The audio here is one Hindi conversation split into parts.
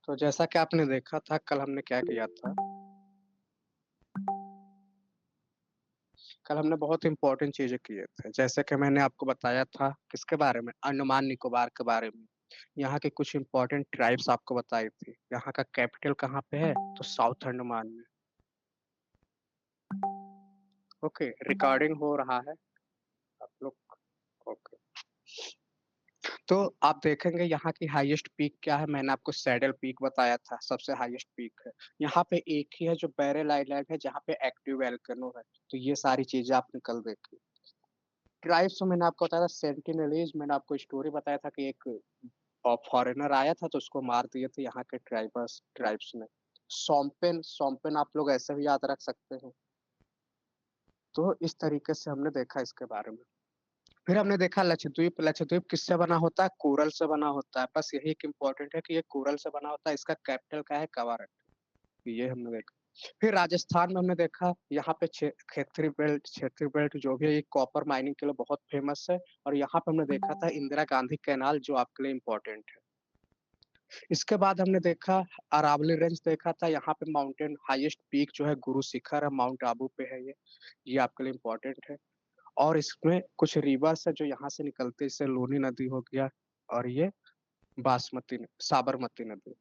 तो जैसा कि आपने देखा था कल हमने क्या किया था, कल हमने बहुत इम्पोर्टेंट चीज़ें किए थे। जैसे कि मैंने आपको बताया था किसके बारे में? अंडमान निकोबार के बारे में। यहाँ के कुछ इम्पोर्टेंट ट्राइब्स आपको बताई थी। यहाँ का कैपिटल कहाँ पे है? तो साउथ अंडमान में। ओके, रिकॉर्डिंग हो रहा है आप लोग। ओके। तो आप देखेंगे यहाँ की हाईएस्ट पीक क्या है? मैंने आपको सैडल पीक बताया था, सबसे हाईएस्ट पीक है। यहाँ पे एक ही है जो बैरल आइलैंड है जहाँ पे एक्टिव वोल्केनो है। तो ये सारी चीज़ें आपने कल देखी। ट्राइब्स में मैंने आपको बताया था सेंटिनलीज, मैंने आपको स्टोरी बताया था कि एक फॉरेनर आया था तो उसको मार दिए थे यहाँ के ट्राइब्स ने। सोम्पेन सोम्पेन आप लोग ऐसे भी याद रख सकते हैं। तो इस तरीके से हमने देखा इसके बारे में। फिर हमने देखा लक्षद्वीप। लक्षद्वीप किससे बना होता है? कोरल से बना होता है। बस यही एक इम्पोर्टेंट है कि ये कोरल से बना होता है। इसका कैपिटल क्या है? कवारट। ये हमने देखा। फिर राजस्थान में हमने देखा यहाँ पे क्षेत्रीय बेल्ट जो भी है ये कॉपर माइनिंग के लिए बहुत फेमस है। और यहाँ पे हमने देखा था इंदिरा गांधी कैनाल जो आपके लिए इम्पोर्टेंट है। इसके बाद हमने देखा अरावली रेंज देखा था। यहाँ पे माउंटेन हाईएस्ट पीक जो है गुरु शिखर है, माउंट आबू पे है ये आपके लिए इम्पोर्टेंट है। और इसमें कुछ रिवर्स है जो यहाँ से निकलते हैं, जैसे लूनी नदी हो गया और ये साबरमती नदी।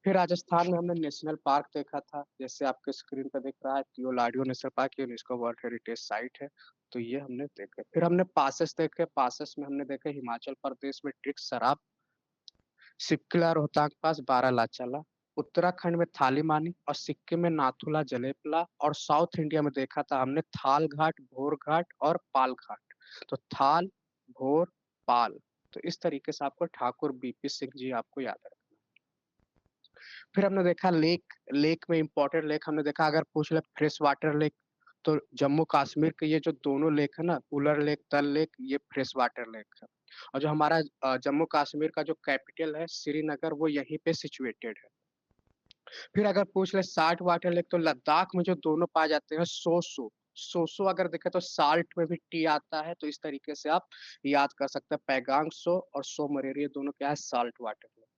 फिर राजस्थान में हमने नेशनल पार्क देखा था, जैसे आपके स्क्रीन पे दिख रहा है Keoladeo national park, UNESCO world heritage site है। तो ये हमने देखे। फिर हमने पासेस देखे। पासेस में हमने देखे हिमाचल प्रदेश में ट्रिक सराप, सिपकिला रोहतांग पास बारालाचाला, उत्तराखंड में थाली मानी और सिक्किम में नाथुला जलेपला। और साउथ इंडिया में देखा था हमने थाल घाट, भोर घाट और पाल घाट। तो थाल, भोर, पाल। तो इस तरीके से आपको ठाकुर बीपी सिंह जी आपको याद रखना। फिर हमने देखा लेक। लेक में इंपॉर्टेंट लेक हमने देखा, अगर पूछ ले फ्रेश वाटर लेक, तो जम्मू कश्मीर के ये जो दोनों लेक है ना, उलर लेक, तल लेक, ये फ्रेश वाटर लेक है। और जो हमारा जम्मू कश्मीर का जो कैपिटल है श्रीनगर, वो यहीं पे सिचुएटेड है। फिर अगर पूछ ले साल्ट वाटर लेक, तो लद्दाख में जो दोनों पाए जाते हैं सोसो। सोसो अगर देखे तो साल्ट में भी टी आता है। तो इस तरीके से आप याद कर सकते हैं। पैगांग सो और सो मरेरी ये दोनों क्या है? Salt water lake.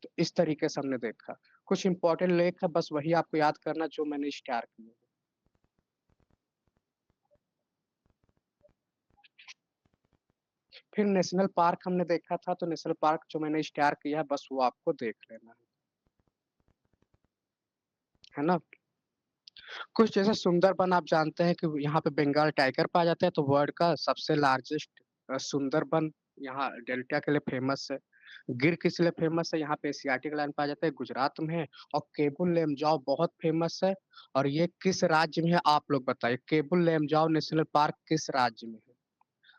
तो इस तरीके से हमने देखा। कुछ इंपॉर्टेंट लेक है, बस वही आपको याद करना जो मैंने स्टार किए। फिर नेशनल पार्क हमने देखा था, तो नेशनल पार्क जो मैंने स्टार किया है बस वो आपको देख लेना है ना। कुछ जैसे सुंदरबन, आप जानते हैं कि यहाँ पे बंगाल टाइगर पाया जाता है, तो वर्ल्ड का सबसे लार्जेस्ट सुंदरबन यहाँ डेल्टा के लिए फेमस है। गिर किस लिए फेमस है? यहाँ पे एशियाटिक लायन पाया जाता है, गुजरात में है। और केबुल लेमजाओ बहुत फेमस है। और ये किस राज्य में है आप लोग बताइए? केबुल लेमजाओ नेशनल पार्क किस राज्य में है?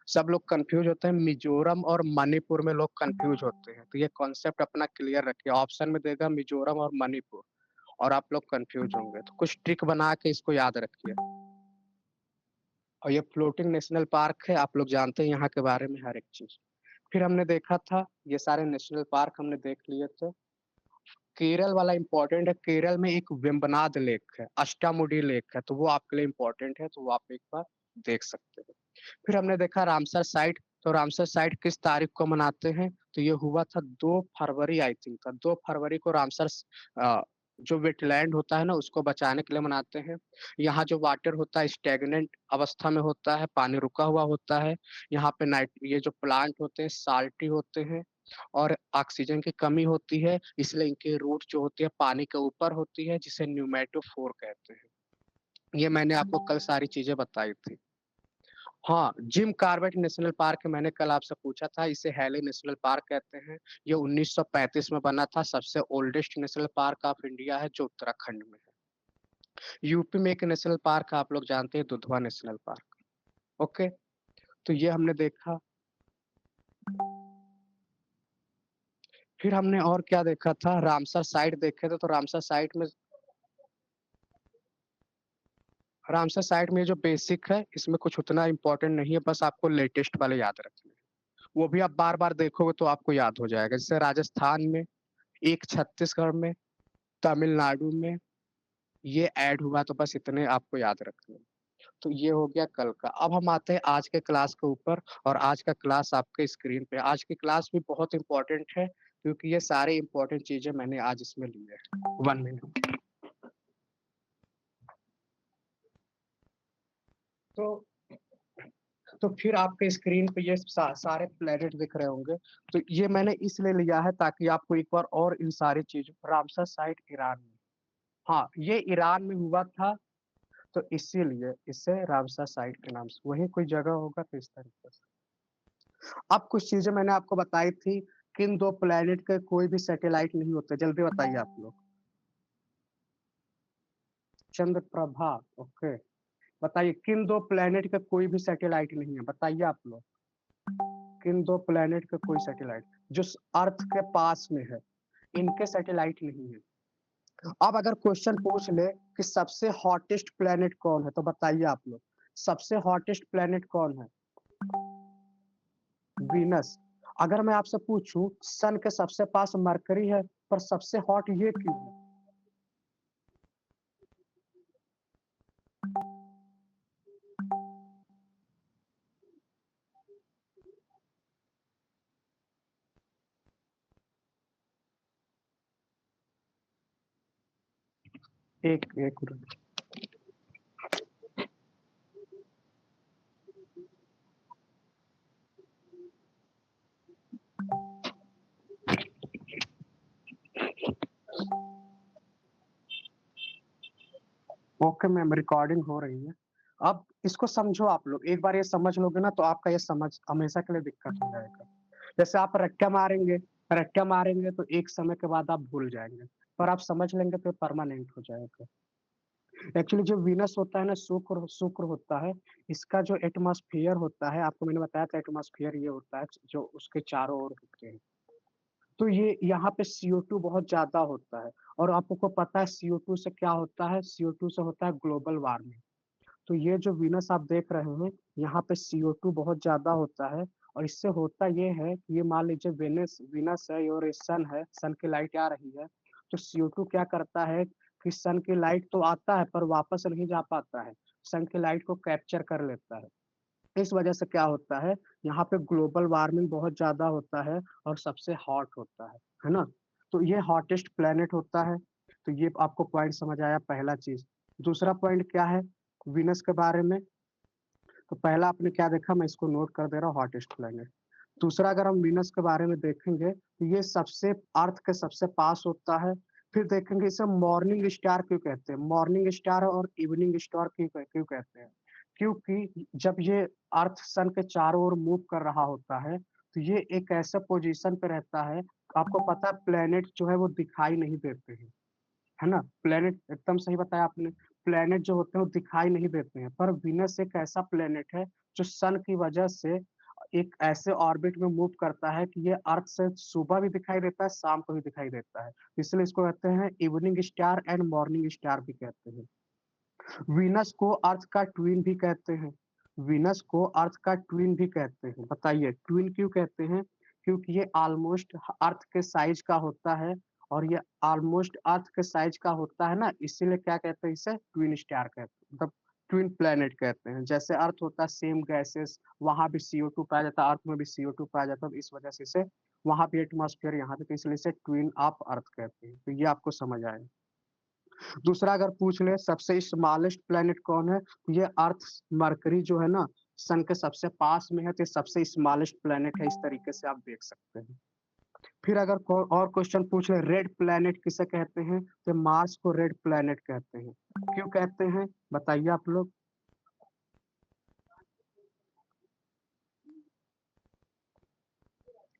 सब लोग कंफ्यूज होते हैं, मिजोरम और मणिपुर में लोग कंफ्यूज होते हैं। तो ये कॉन्सेप्ट अपना क्लियर रखिए, ऑप्शन में देगा मिजोरम और मणिपुर और आप लोग कंफ्यूज होंगे। तो कुछ ट्रिक बना के इसको याद रखिए। और ये फ्लोटिंग नेशनल पार्क है, आप लोग जानते हैं यहाँ के बारे में हर एक चीज। फिर हमने देखा था ये सारे नेशनल पार्क हमने देख लिए थे। केरल वाला इंपॉर्टेंट है। केरल में एक वेम्बनाड लेक है, अष्टामुडी लेक है, तो वो आपके लिए इंपॉर्टेंट है, तो वो आप एक बार देख सकते हैं। फिर हमने देखा रामसर साइट। तो रामसर साइट किस तारीख को मनाते हैं? तो ये हुआ था 2 फरवरी, आई थिंक था 2 फरवरी को रामसर जो वेटलैंड होता है ना उसको बचाने के लिए मनाते हैं। यहाँ जो वाटर होता है स्टेगनेंट अवस्था में होता है, पानी रुका हुआ होता है। यहाँ पे नाइट ये जो प्लांट होते हैं साल्टी होते हैं और ऑक्सीजन की कमी होती है, इसलिए इनके रूट जो होती है पानी के ऊपर होती है, जिसे न्यूमेटोफोर कहते हैं। ये मैंने आपको कल सारी चीजें बताई थी। हाँ, जिम कॉर्बेट नेशनल पार्क मैंने कल आपसे पूछा था, इसे हैले नेशनल पार्क कहते हैं। ये 1935 में बना था, सबसे oldest national park of India है जो उत्तराखंड में है। यूपी में एक नेशनल पार्क आप लोग जानते हैं, दुधवा नेशनल पार्क। ओके, तो ये हमने देखा। फिर हमने और क्या देखा था? रामसर साइट देखे थे। तो रामसर साइट में जो बेसिक है इसमें कुछ उतना इम्पोर्टेंट नहीं है, बस आपको लेटेस्ट वाले याद रखने हैं। वो भी आप बार बार देखोगे तो आपको याद हो जाएगा। जैसे राजस्थान में, एक छत्तीसगढ़ में, तमिलनाडु में ये ऐड हुआ, तो बस इतने आपको याद रखने हैं। तो ये हो गया कल का। अब हम आते हैं आज के क्लास के ऊपर। और आज का क्लास आपके स्क्रीन पे। आज की क्लास भी बहुत इंपॉर्टेंट है। क्योंकि ये सारे इंपॉर्टेंट चीजें मैंने आज इसमें ली है। 1 मिनट। तो फिर आपके स्क्रीन पे ये सारे प्लेनेट दिख रहे होंगे। तो ये मैंने इसलिए लिया है ताकि आपको एक बार और इन सारी चीजों, रामसर साइट ईरान में, हाँ ये ईरान में हुआ था, तो इसीलिए इसे रामसर साइट के नाम से, वही कोई जगह होगा तो इस तरीके से। अब कुछ चीजें मैंने आपको बताई थी, किन दो प्लेनेट के कोई भी सैटेलाइट नहीं होते, जल्दी बताइए आप लोग। चंद्र प्रभा, ओके। बताइए किन दो प्लेनेट के कोई भी सैटेलाइट नहीं है, बताइए आप लोग। किन दो प्लेनेट के कोई सैटेलाइट जो अर्थ के पास में है, इनके सैटेलाइट नहीं है। अब अगर क्वेश्चन पूछ ले कि सबसे हॉटेस्ट प्लेनेट कौन है, तो बताइए आप लोग, सबसे हॉटेस्ट प्लेनेट कौन है? वीनस। अगर मैं आपसे पूछूं सन के सबसे पास मरकरी है, पर सबसे हॉट ये क्यों है? एक एक मिनट। ओके मैम, रिकॉर्डिंग हो रही है। अब इसको समझो आप लोग, एक बार ये समझ लोगे ना तो आपका ये समझ हमेशा के लिए दिक्कत हो जाएगा। जैसे आप रट्टा मारेंगे, रट्टा मारेंगे तो एक समय के बाद आप भूल जाएंगे, पर आप समझ लेंगे तो परमानेंट हो जाएगा। एक्चुअली जो वीनस होता है ना, शुक्र शुक्र होता है, इसका जो एटमॉस्फेयर होता है, आपको मैंने बताया था एटमॉस्फेयर ये होता है जो उसके चारों ओर होते हैं। तो ये यहाँ पे CO2 बहुत ज्यादा होता है, और आपको पता है CO2 से क्या होता है? CO2 से होता है ग्लोबल वार्मिंग। तो ये जो वीनस आप देख रहे हैं, यहाँ पे CO2 बहुत ज्यादा होता है, और इससे होता ये है कि ये मान लीजिए वेनस वीनस है और ये सन है, सन की लाइट आ रही है, तो CO2 क्या करता है कि सन की लाइट तो आता है पर वापस नहीं जा पाता है, सन की लाइट को कैप्चर कर लेता है। इस वजह से क्या होता है, यहाँ पे ग्लोबल वार्मिंग बहुत ज्यादा होता है और सबसे हॉट होता है ना? तो ये हॉटेस्ट प्लेनेट होता है। तो ये आपको पॉइंट समझ आया, पहला चीज। दूसरा पॉइंट क्या है वीनस के बारे में? तो पहला आपने क्या देखा, मैं इसको नोट कर दे रहा हूँ, हॉटेस्ट प्लेनेट। दूसरा अगर हम वीनस के बारे में देखेंगे तो ये सबसे अर्थ के सबसे पास होता है। फिर देखेंगे इसे मॉर्निंग स्टार क्यों कहते हैं, मॉर्निंग स्टार और इवनिंग स्टार क्यों कहते हैं? क्योंकि जब ये अर्थ सन के चारों ओर मूव कर रहा होता है, तो ये एक ऐसे पोजीशन पे रहता है, आपको पता है प्लेनेट जो है वो दिखाई नहीं देते हैं, है ना? प्लेनेट एकदम सही बताया आपने, प्लेनेट जो होते हैं वो दिखाई नहीं देते हैं, पर वीनस एक ऐसा प्लेनेट है जो सन की वजह से एक ऐसे ऑर्बिट में मूव करता है कि ये अर्थ से सुबह भी दिखाई देता है, शाम को भी दिखाई देता है, इसलिए इसको कहते हैं evening star and morning star भी कहते हैं। वीनस को अर्थ का ट्विन भी कहते हैं, वीनस को अर्थ का ट्विन भी कहते हैं। बताइए ट्विन क्यों कहते हैं? क्योंकि ये ऑलमोस्ट अर्थ के साइज का होता है, और ये ऑलमोस्ट अर्थ के साइज का होता है ना, इसीलिए क्या कहते हैं, इसे ट्विन स्टार कहते हैं, मतलब ट्विन प्लेनेट कहते हैं। जैसे अर्थ होता है सेम गैसेस, वहां भी CO2 पाया जाता है, अर्थ में भी CO2 पाया जाता है, तो इस वजह से इसे वहां भी एटमॉस्फेयर यहाँ पे, तो इसलिए इसे ट्विन ऑफ अर्थ कहते हैं। तो ये आपको समझ आए। दूसरा अगर पूछ ले सबसे स्मॉलेस्ट प्लेनेट कौन है, तो ये अर्थ, मरकरी जो है ना, सन के सबसे पास में है, तो ये सबसे स्मॉलेस्ट प्लेनेट है, इस तरीके से आप देख सकते हैं। फिर अगर और क्वेश्चन पूछ ले रेड प्लेनेट किसे कहते हैं, तो मार्स को रेड प्लेनेट कहते हैं। क्यों कहते हैं बताइए आप लोग?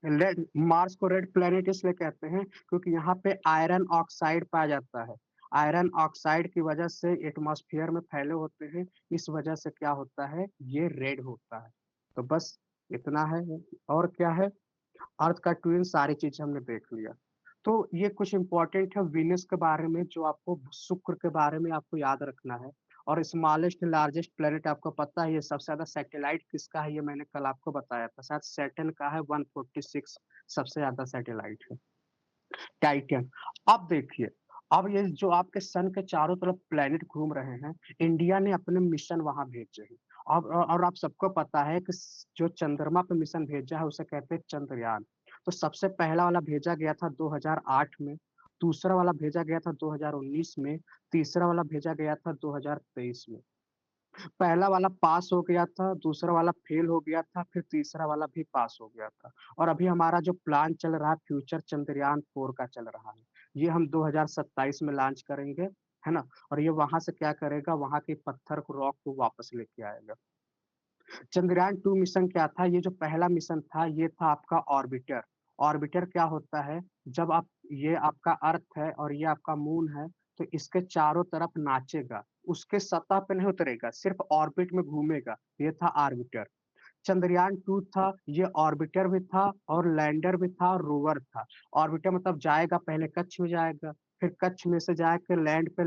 रेड मार्स को रेड प्लेनेट इसलिए कहते हैं क्योंकि यहाँ पे आयरन ऑक्साइड पाया जाता है, आयरन ऑक्साइड की वजह से एटमॉस्फेयर में फैले होते हैं, इस वजह से क्या होता है, ये रेड होता है। तो बस इतना है, और क्या है, अर्थ का ट्विन, सारी चीजें हमने देख लिया। तो ये कुछ इंपॉर्टेंट है वीनस के बारे में, जो आपको शुक्र के बारे में आपको याद रखना है। और स्मॉलेस्ट लार्जेस्ट प्लेनेट आपको पता है, ये सबसे ज्यादा सैटेलाइट किसका है, ये मैंने कल आपको बताया था, शायद सैटर्न का है, 146 सबसे ज्यादा सैटेलाइट है, टाइटन। अब देखिए, अब ये जो आपके सन के चारों तरफ प्लेनेट घूम रहे हैं, इंडिया ने अपने मिशन वहां भेजे हैं। अब और आप सबको पता है कि जो चंद्रमा पे मिशन भेजा है उसे कहते हैं चंद्रयान। तो सबसे पहला वाला भेजा गया था 2008 में, दूसरा वाला भेजा गया था 2019 में, तीसरा वाला भेजा गया था 2023 में। पहला वाला पास हो गया था, दूसरा वाला फेल हो गया था, फिर तीसरा वाला भी पास हो गया था। और अभी हमारा जो प्लान चल रहा है फ्यूचर चंद्रयान 4 का चल रहा है। ये हम 2027 में लॉन्च करेंगे, है ना? और ये वहाँ से क्या करेगा, वहाँ के पत्थर को, रॉक को वापस लेके आएगा। चंद्रयान 2 मिशन क्या था? ये जो पहला मिशन था, ये था आपका ऑर्बिटर। ऑर्बिटर क्या होता है? जब आप, ये आपका अर्थ है और ये आपका मून है, तो इसके चारों तरफ नाचेगा। उसके सतह पे नहीं उतरेगा, सिर्फ ऑर्बिट में घूमेगा। ये था ऑर्बिटर। चंद्रयान 2 था, ये ऑर्बिटर भी था और लैंडर भी था और रोवर था। ऑर्बिटर मतलब जाएगा, पहले कक्ष में जाएगा, फिर कक्ष में से जाके लैंड पे,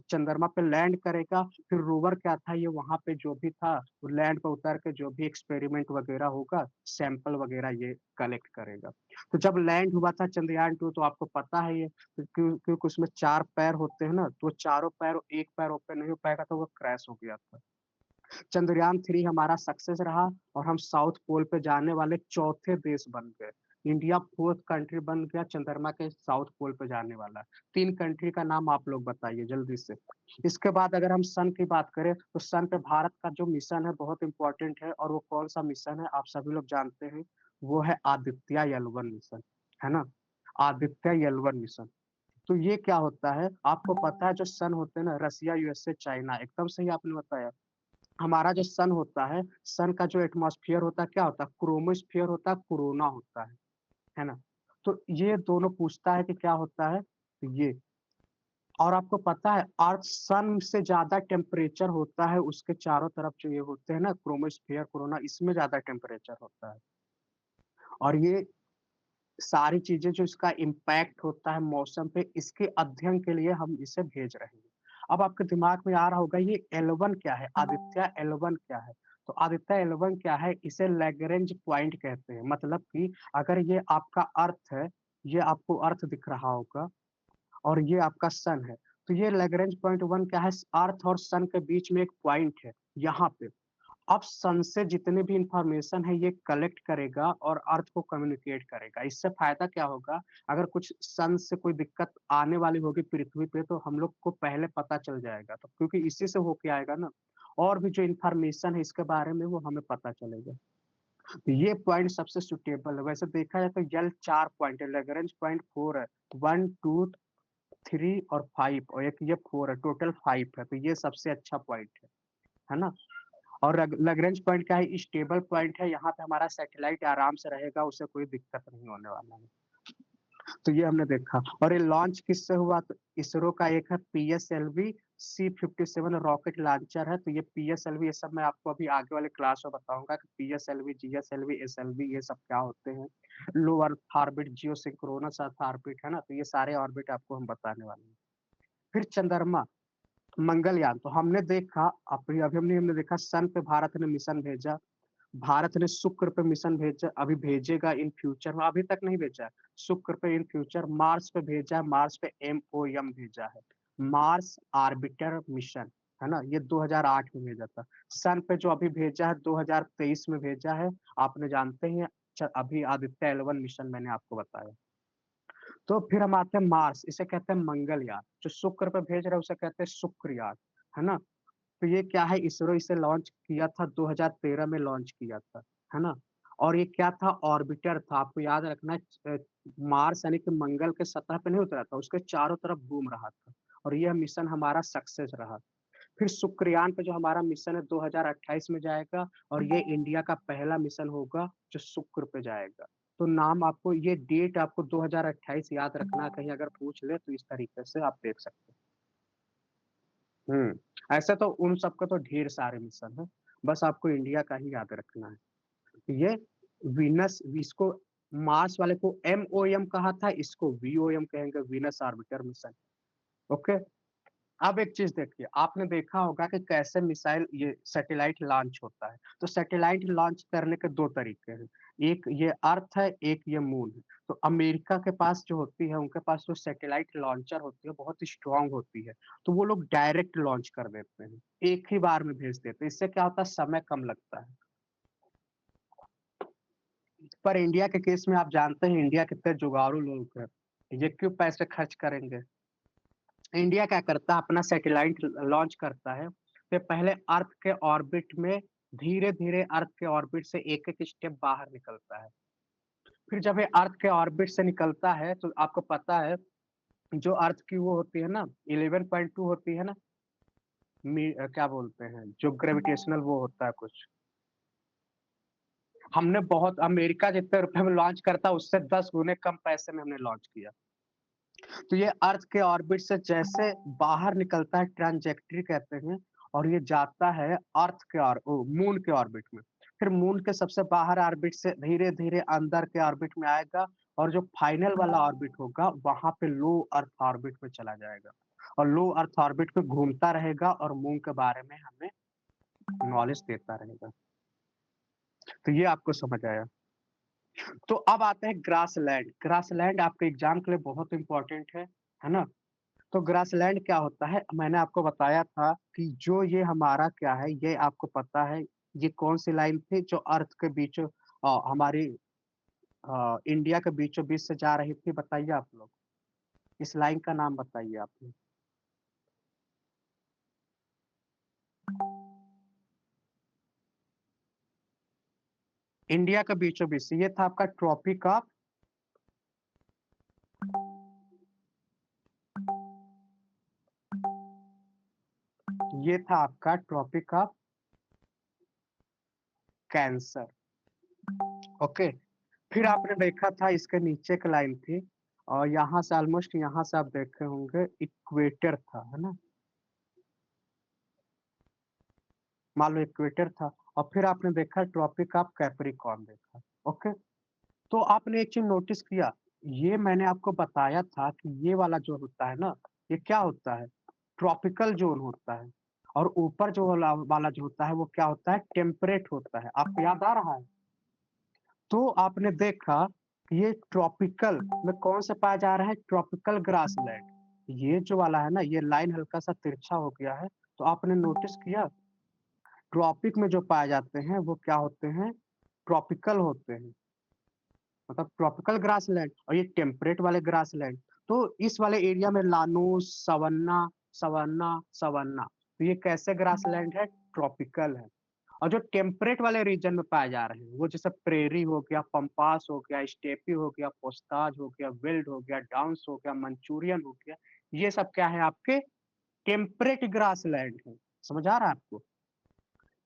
चंद्रमा पे लैंड करेगा। फिर रोवर क्या था, ये वहां पे जो भी था वो लैंड पे उतर के जो भी एक्सपेरिमेंट वगैरह होगा, सैंपल वगैरह ये कलेक्ट करेगा। तो जब लैंड हुआ था चंद्रयान 2, तो आपको पता है ये, क्योंकि उसमें 4 पैर होते हैं ना, तो चारों पैर, एक पैर ओपन नहीं हो पाएगा, तो वो क्रैश हो गया था। चंद्रयान 3 हमारा सक्सेस रहा और हम साउथ पोल पे जाने वाले चौथे देश बन गए। इंडिया 4th कंट्री बन गया चंद्रमा के साउथ पोल पे जाने वाला। 3 कंट्री का नाम आप लोग बताइए जल्दी से। इसके बाद अगर हम सन की बात करें, तो सन पे भारत का जो मिशन है बहुत इंपॉर्टेंट है, और वो कौन सा मिशन है आप सभी लोग जानते हैं। वो है आदित्य एल 1 मिशन, है ना? Aditya L 1 mission. तो ये क्या होता है, आपको पता है जो सन होते हैं ना, रसिया, यूएसए, चाइना, एकदम सही आपने बताया। हमारा जो सन होता है, सन का जो एटमॉस्फेयर होता है, क्या होता है? क्रोमोस्फेयर होता है, कोरोना होता है ना? तो ये दोनों पूछता है कि क्या होता है, तो ये। और आपको पता है अर्थ सन से ज्यादा टेम्परेचर होता है, उसके चारों तरफ जो ये होते हैं ना, क्रोमोस्फेयर, कोरोना, इसमें ज्यादा टेम्परेचर होता है। और ये सारी चीजें जो इसका इम्पैक्ट होता है मौसम पे, इसके अध्ययन के लिए हम इसे भेज रहे हैं। अब आपके दिमाग में आ रहा होगा ये एल 1 क्या है, आदित्य एल 1 क्या है? तो आदित्य एल 1 क्या है, इसे लैग्रेंज पॉइंट कहते हैं। मतलब कि अगर ये आपका अर्थ है, ये आपको अर्थ दिख रहा होगा, और ये आपका सन है, तो ये लैग्रेंज पॉइंट 1 क्या है, अर्थ और सन के बीच में एक पॉइंट है यहाँ पे। अब सन से जितने भी इंफॉर्मेशन है ये कलेक्ट करेगा और अर्थ को कम्युनिकेट करेगा। इससे फायदा क्या होगा, अगर कुछ सन से कोई दिक्कत आने वाली होगी पृथ्वी पे, तो हम लोग को पहले पता चल जाएगा, तो क्योंकि इसी से होके आएगा ना। और भी जो इंफॉर्मेशन है इसके बारे में वो हमें पता चलेगा। तो ये पॉइंट सबसे सुटेबल है। वैसे देखा जाए तो यल 4 पॉइंट है, लेग्रेंज पॉइंट 4 है। 1, 2, 3 और 5, और एक ये 4 है, टोटल 5 है। तो ये सबसे अच्छा पॉइंट है ना? और लैग्रेंज पॉइंट क्या है, स्टेबल पॉइंट है। यहाँ पे हमारा सैटेलाइट आराम से रहेगा, उसे कोई दिक्कत नहीं होने वाला है। तो ये हमने देखा। और ये लॉन्च किससे हुआ, तो इसरो का एक है PSLV C-57 रॉकेट लॉन्चर है। तो ये PSLV, ये सब मैं आपको अभी आगे वाले क्लास में बताऊंगा कि PSLV, GSLV, SLV ये सब क्या होते हैं। लो अर्थ ऑर्बिट, जियो सिंक्रोनस अर्थ ऑर्बिट, है ना? तो ये सारे ऑर्बिट आपको हम बताने वाले हैं। फिर चंद्रमा, मंगलयान, तो हमने देखा, अभी अभी हमने देखा सन पे भारत ने मिशन भेजा। भारत ने शुक्र पे मिशन भेजा, अभी भेजेगा इन फ्यूचर में, अभी तक नहीं भेजा है। शुक्र पे इन फ्यूचर, मार्स पे भेजा है, मार्स पे MOM भेजा है, मार्स आर्बिटर मिशन, है ना? ये 2008 में भेजा था। सन पे जो अभी भेजा है 2023 में भेजा है, आपने जानते हैं। अभी आदित्य एल 1 मिशन मैंने आपको बताया। तो फिर हम आते हैं मार्स, इसे कहते हैं मंगलयान। जो शुक्र पे भेज रहे हैं उसे कहते हैं शुक्रयान, है ना? तो ये क्या है, इसरो इसे लॉन्च किया था, 2013 में लॉन्च किया था, है ना? और ये क्या था, ऑर्बिटर था। आपको याद रखना है, मार्स यानी कि मंगल के सतह पे नहीं उतरा था, उसके चारों तरफ घूम रहा था। और यह मिशन हमारा सक्सेस रहा। फिर शुक्रयान पे जो हमारा मिशन है 2028 में जाएगा, और ये इंडिया का पहला मिशन होगा जो शुक्र पे जाएगा। तो नाम आपको, ये डेट आपको 2028 याद रखना, कहीं अगर पूछ ले तो इस तरीके से आप देख सकते हैं। ऐसे तो उन सबका तो ढेर सारे मिशन है, बस आपको इंडिया का ही याद रखना है। ये वीनस, इसको मार्स वाले को MOM कहा था, इसको VOM कहेंगे, वीनस ऑर्बिटर मिशन। ओके। अब एक चीज देखिए, आपने देखा होगा कि कैसे मिसाइल, ये सैटेलाइट लॉन्च होता है। तो सैटेलाइट लॉन्च करने के दो तरीके हैं, एक ये अर्थ है, एक ये मून है। तो अमेरिका के पास जो होती है, उनके पास जो सैटेलाइट लॉन्चर होती है बहुत स्ट्रांग होती है। तो वो लोग डायरेक्ट लॉन्च कर देते हैं, एक ही बार में भेज देते हैं। इससे क्या होता है, समय कम लगता है। पर इंडिया के केस में आप जानते हैं इंडिया कितने जुगाड़ू लोग हैं। ये क्यों पैसे खर्च करेंगे? इंडिया क्या करता है अपना सैटेलाइट लॉन्च करता है, फिर पहले अर्थ के ऑर्बिट में धीरे-धीरे अर्थ के ऑर्बिट से एक-एक स्टेप बाहर निकलता है। फिर जब ये अर्थ के ऑर्बिट से निकलता है तो आपको पता है जो अर्थ की वो होती है ना 11.2 होती है ना क्या बोलते हैं जो ग्रेविटेशनल वो होता है कुछ। हमने बहुत अमेरिका जितने रुपए में लॉन्च करता है उससे 10 गुने कम पैसे में हमने लॉन्च किया। तो ये अर्थ के ऑर्बिट से जैसे बाहर निकलता है ट्रांजेक्टरी कहते हैं और ये जाता है अर्थ के मून के ऑर्बिट में। फिर मून के सबसे बाहर ऑर्बिट से धीरे-धीरे अंदर के ऑर्बिट में आएगा और जो फाइनल वाला ऑर्बिट होगा वहाँ पे लो अर्थ ऑर्बिट में चला जाएगा और लो अर्थ ऑर्बिट पे घूमता रहेगा और मून के बारे में हमें नॉलेज देता रहेगा। तो ये आपको समझ आया। तो अब आते हैं ग्रासलैंड। ग्रासलैंड आपके एग्ज़ाम के लिए बहुत इम्पोर्टेंट है ना? तो ग्रासलैंड क्या होता है? मैंने आपको बताया था कि जो ये हमारा क्या है, ये आपको पता है, ये कौन-सी लाइन थी जो अर्थ के बीचों हमारी इंडिया के बीचों-बीच से जा रही थी, बताइए आप लोग? इस लाइन का नाम बताइए आप लोग? इंडिया के बीचों-बीच से, ये था आपका ट्रॉपिक ऑफ ये था आपका ट्रॉपिक ऑफ कैंसर, ओके? फिर आपने देखा था इसके नीचे की लाइन थी और यहाँ से ऑलमोस्ट यहाँ से आप देखे होंगे इक्वेटर था, है ना? मान लो इक्वेटर था और फिर आपने देखा ट्रॉपिक ऑफ कैप्रिकॉर्न देखा, ओके? तो आपने एक चीज़ नोटिस किया, ये मैंने आपको बताया था कि ये वाला जो होता है ना, ये क्या होता है? ट्रॉपिकल ज़ोन होता है और ऊपर जो वाला वाला जो होता है वो क्या होता है? टेम्परेट होता है, आपको याद आ रहा है? तो आपने देखा कि ये ट्रॉपिकल में कौन सा पाया जा रहा है? Tropical grassland. ये जो वाला है ना, ये लाइन हल्का-सा तिरछा हो गया है, तो आपने नोटिस किया ट्रॉपिक में जो पाए जाते हैं वो क्या होते हैं? ट्रॉपिकल होते हैं, मतलब ट्रॉपिकल ग्रासलैंड और ये टेम्परेट वाले ग्रासलैंड। तो इस वाले एरिया में लानूस, सवन्ना, सवन्ना, सवन्ना, तो ये कैसे ग्रासलैंड है? ट्रॉपिकल है। और जो टेम्परेट वाले रीजन में पाए जा रहे हैं, वो जैसे प्रेरी हो गया, पम्पास हो गया, स्टेपी हो गया, पोस्ताज हो गया, विल्ड हो गया, डाउन्स हो गया, मंचूरियन हो गया, ये सब क्या है आपके टेम्परेट ग्रासलैंड है। समझ आ रहा है आपको?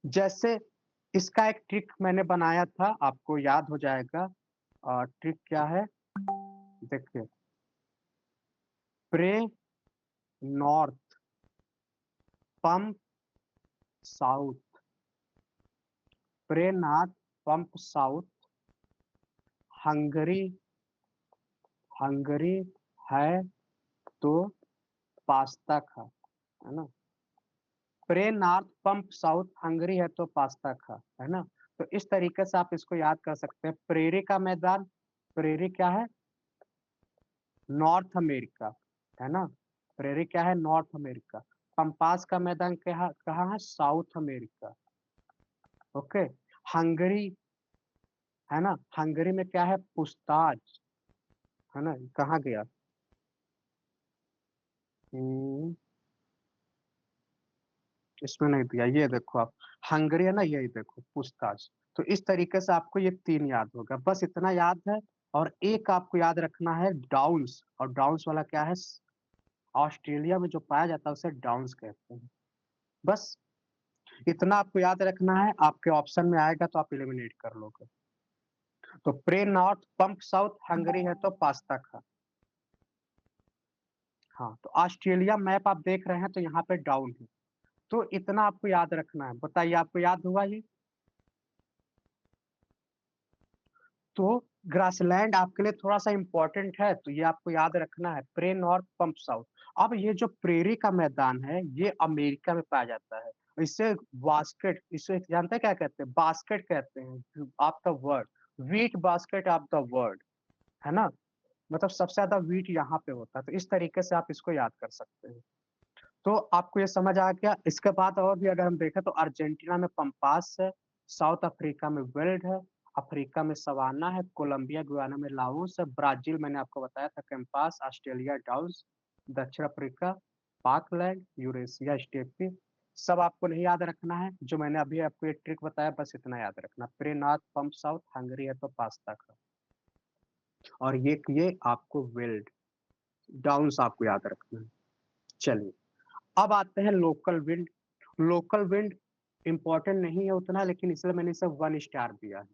जैसे इसका एक ट्रिक मैंने बनाया था, आपको याद हो जाएगा। ट्रिक क्या है? देखिए, pray north, pump south, pray north, pump south, hungry hungry है तो पास्ता खा, है ना? Pray north, pump south, hungry है तो पास्ता खा, है ना? तो इस तरीके से आप इसको याद कर सकते हैं। प्रेरी का मैदान, प्रेरी क्या है? नॉर्थ अमेरिका, है ना? प्रेरी क्या है? North America. पंपास का मैदान कहाँ है? South America, okay? हंगरी, है ना? हंगरी में क्या है? पूछताछ, है ना? कहाँ गया? हुँ, इसमें नहीं दिया, ये देखो आप, हंगरी है ना, यही देखो पूछताछ। तो इस तरीके से आपको ये 3 याद होगा, बस इतना याद है और एक आपको याद रखना है डाउन्स और डाउन्स वाला क्या है? ऑस्ट्रेलिया में जो पाया जाता है उसे डाउन्स कहते हैं। बस इतना आपको याद रखना है, आपके ऑप्शन में आएगा तो आप एलिमिनेट कर लोगे। तो pray north, pump south, hungry है तो पास्ता खा। हाँ, तो ऑस्ट्रेलिया मैप आप देख रहे हैं तो यहाँ पे डाउन है। तो इतना आपको याद रखना है। बताइए आपको याद हुआ ये? तो ग्रासलैंड आपके लिए थोड़ा-सा इम्पोर्टेंट है, तो ये आपको याद रखना है, प्रे नॉर्थ, पंप साउथ। अब ये जो प्रेरी का मैदान है, ये अमेरिका में पाया जाता है। इसे बास्केट इसे जानते हैं क्या कहते हैं? बास्केट कहते हैं of the world, wheat basket of the world, है ना? मतलब सबसे ज़्यादा व्हीट यहाँ पे होता है, तो इस तरीके से आप इसको याद कर सकते हैं। तो आपको ये समझ आ गया, इसके बाद और भी अगर हम देखें तो अर्जेंटीना में पंपास है, साउथ अफ्रीका में वेल्ड है अफ्रीका में सवाना है, कोलंबिया गुयाना में लाओस है, ब्राजील मैंने आपको बताया था कैंपास, ऑस्ट्रेलिया डाउस, दक्षिण अफ्रीका पाकलैंड, यूरेशिया स्टेपी। सब आपको नहीं याद रखना है, जो मैंने अभी आपको एक ट्रिक बताया बस इतना याद रखना। Pray north pump south, hungry है तो पास्ता का, और ये आपको वेल्ड डाउन्स आपको याद रखना है। चलिए अब आते हैं local wind. Local wind important नहीं है उतना, लेकिन इसलिए मैंने इसे 1 स्टार दिया है।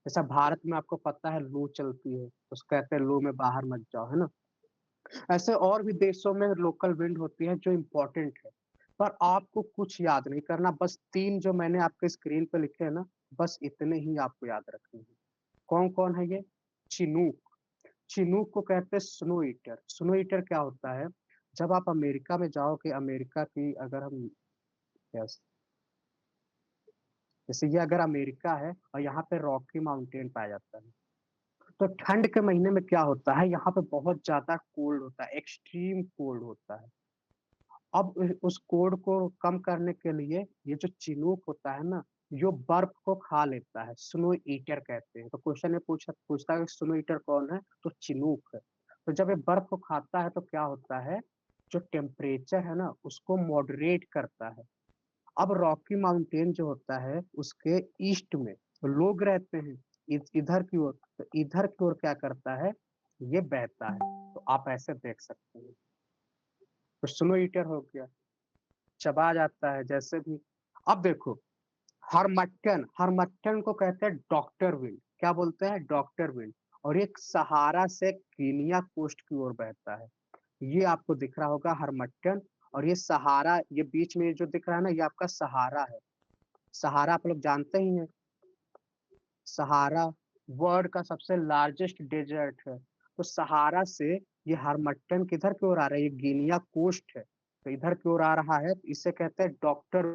जैसा भारत में आपको पता है लू चलती है, तो कहते हैं लू में बाहर मत जाओ, है ना। ऐसे और भी देशों में लोकल विंड होती है जो इम्पोर्टेंट है, पर आपको कुछ याद नहीं करना, बस 3 जो मैंने आपके स्क्रीन पे लिखे हैं ना, बस इतने ही आपको याद रखने हैं। कौन कौन है ये? चिनूक। चिनूक को कहते हैं स्नो ईटर। स्नो ईटर क्या होता है? जब आप अमेरिका में जाओगे, अमेरिका की अगर हम, यस, जैसे ये अगर अमेरिका है और यहाँ पे रॉकी माउंटेन पाया जाता है, तो ठंड के महीने में क्या होता है, यहाँ पे बहुत ज्यादा कोल्ड होता है, एक्सट्रीम कोल्ड होता है। अब उस कोल्ड को कम करने के लिए ये जो चिनूक होता है ना, जो बर्फ को खा लेता है, स्नो ईटर कहते हैं। तो क्वेश्चन में पूछता है स्नो ईटर कौन है, तो चिनूक है। तो जब ये बर्फ को खाता है तो क्या होता है, जो टेम्परेचर है ना उसको मॉडरेट करता है। अब रॉकी माउंटेन जो होता है उसके ईस्ट में लोग रहते हैं, इधर की ओर, तो इधर की ओर क्या करता है, ये बहता है। तो आप ऐसे देख सकते हैं, तो स्नो ईटर हो गया, चबा जाता है जैसे भी। अब देखो, हरमट्टन, हरमट्टन को कहते हैं डॉक्टर विंड। क्या बोलते हैं? Doctor wind. और एक सहारा से कीनिया कोस्ट की ओर बहता है, ये आपको दिख रहा होगा हरमट्टन। और ये सहारा, ये बीच में जो दिख रहा है ना, ये आपका सहारा है। सहारा आप लोग जानते ही हैं, सहारा वर्ल्ड का सबसे लार्जेस्ट डेजर्ट है। तो सहारा से ये हरमट्टन किधर की ओर आ रहा है, ये गिनिया कोस्ट है, तो इधर की ओर आ रहा है, तो इसे कहते हैं डॉक्टर।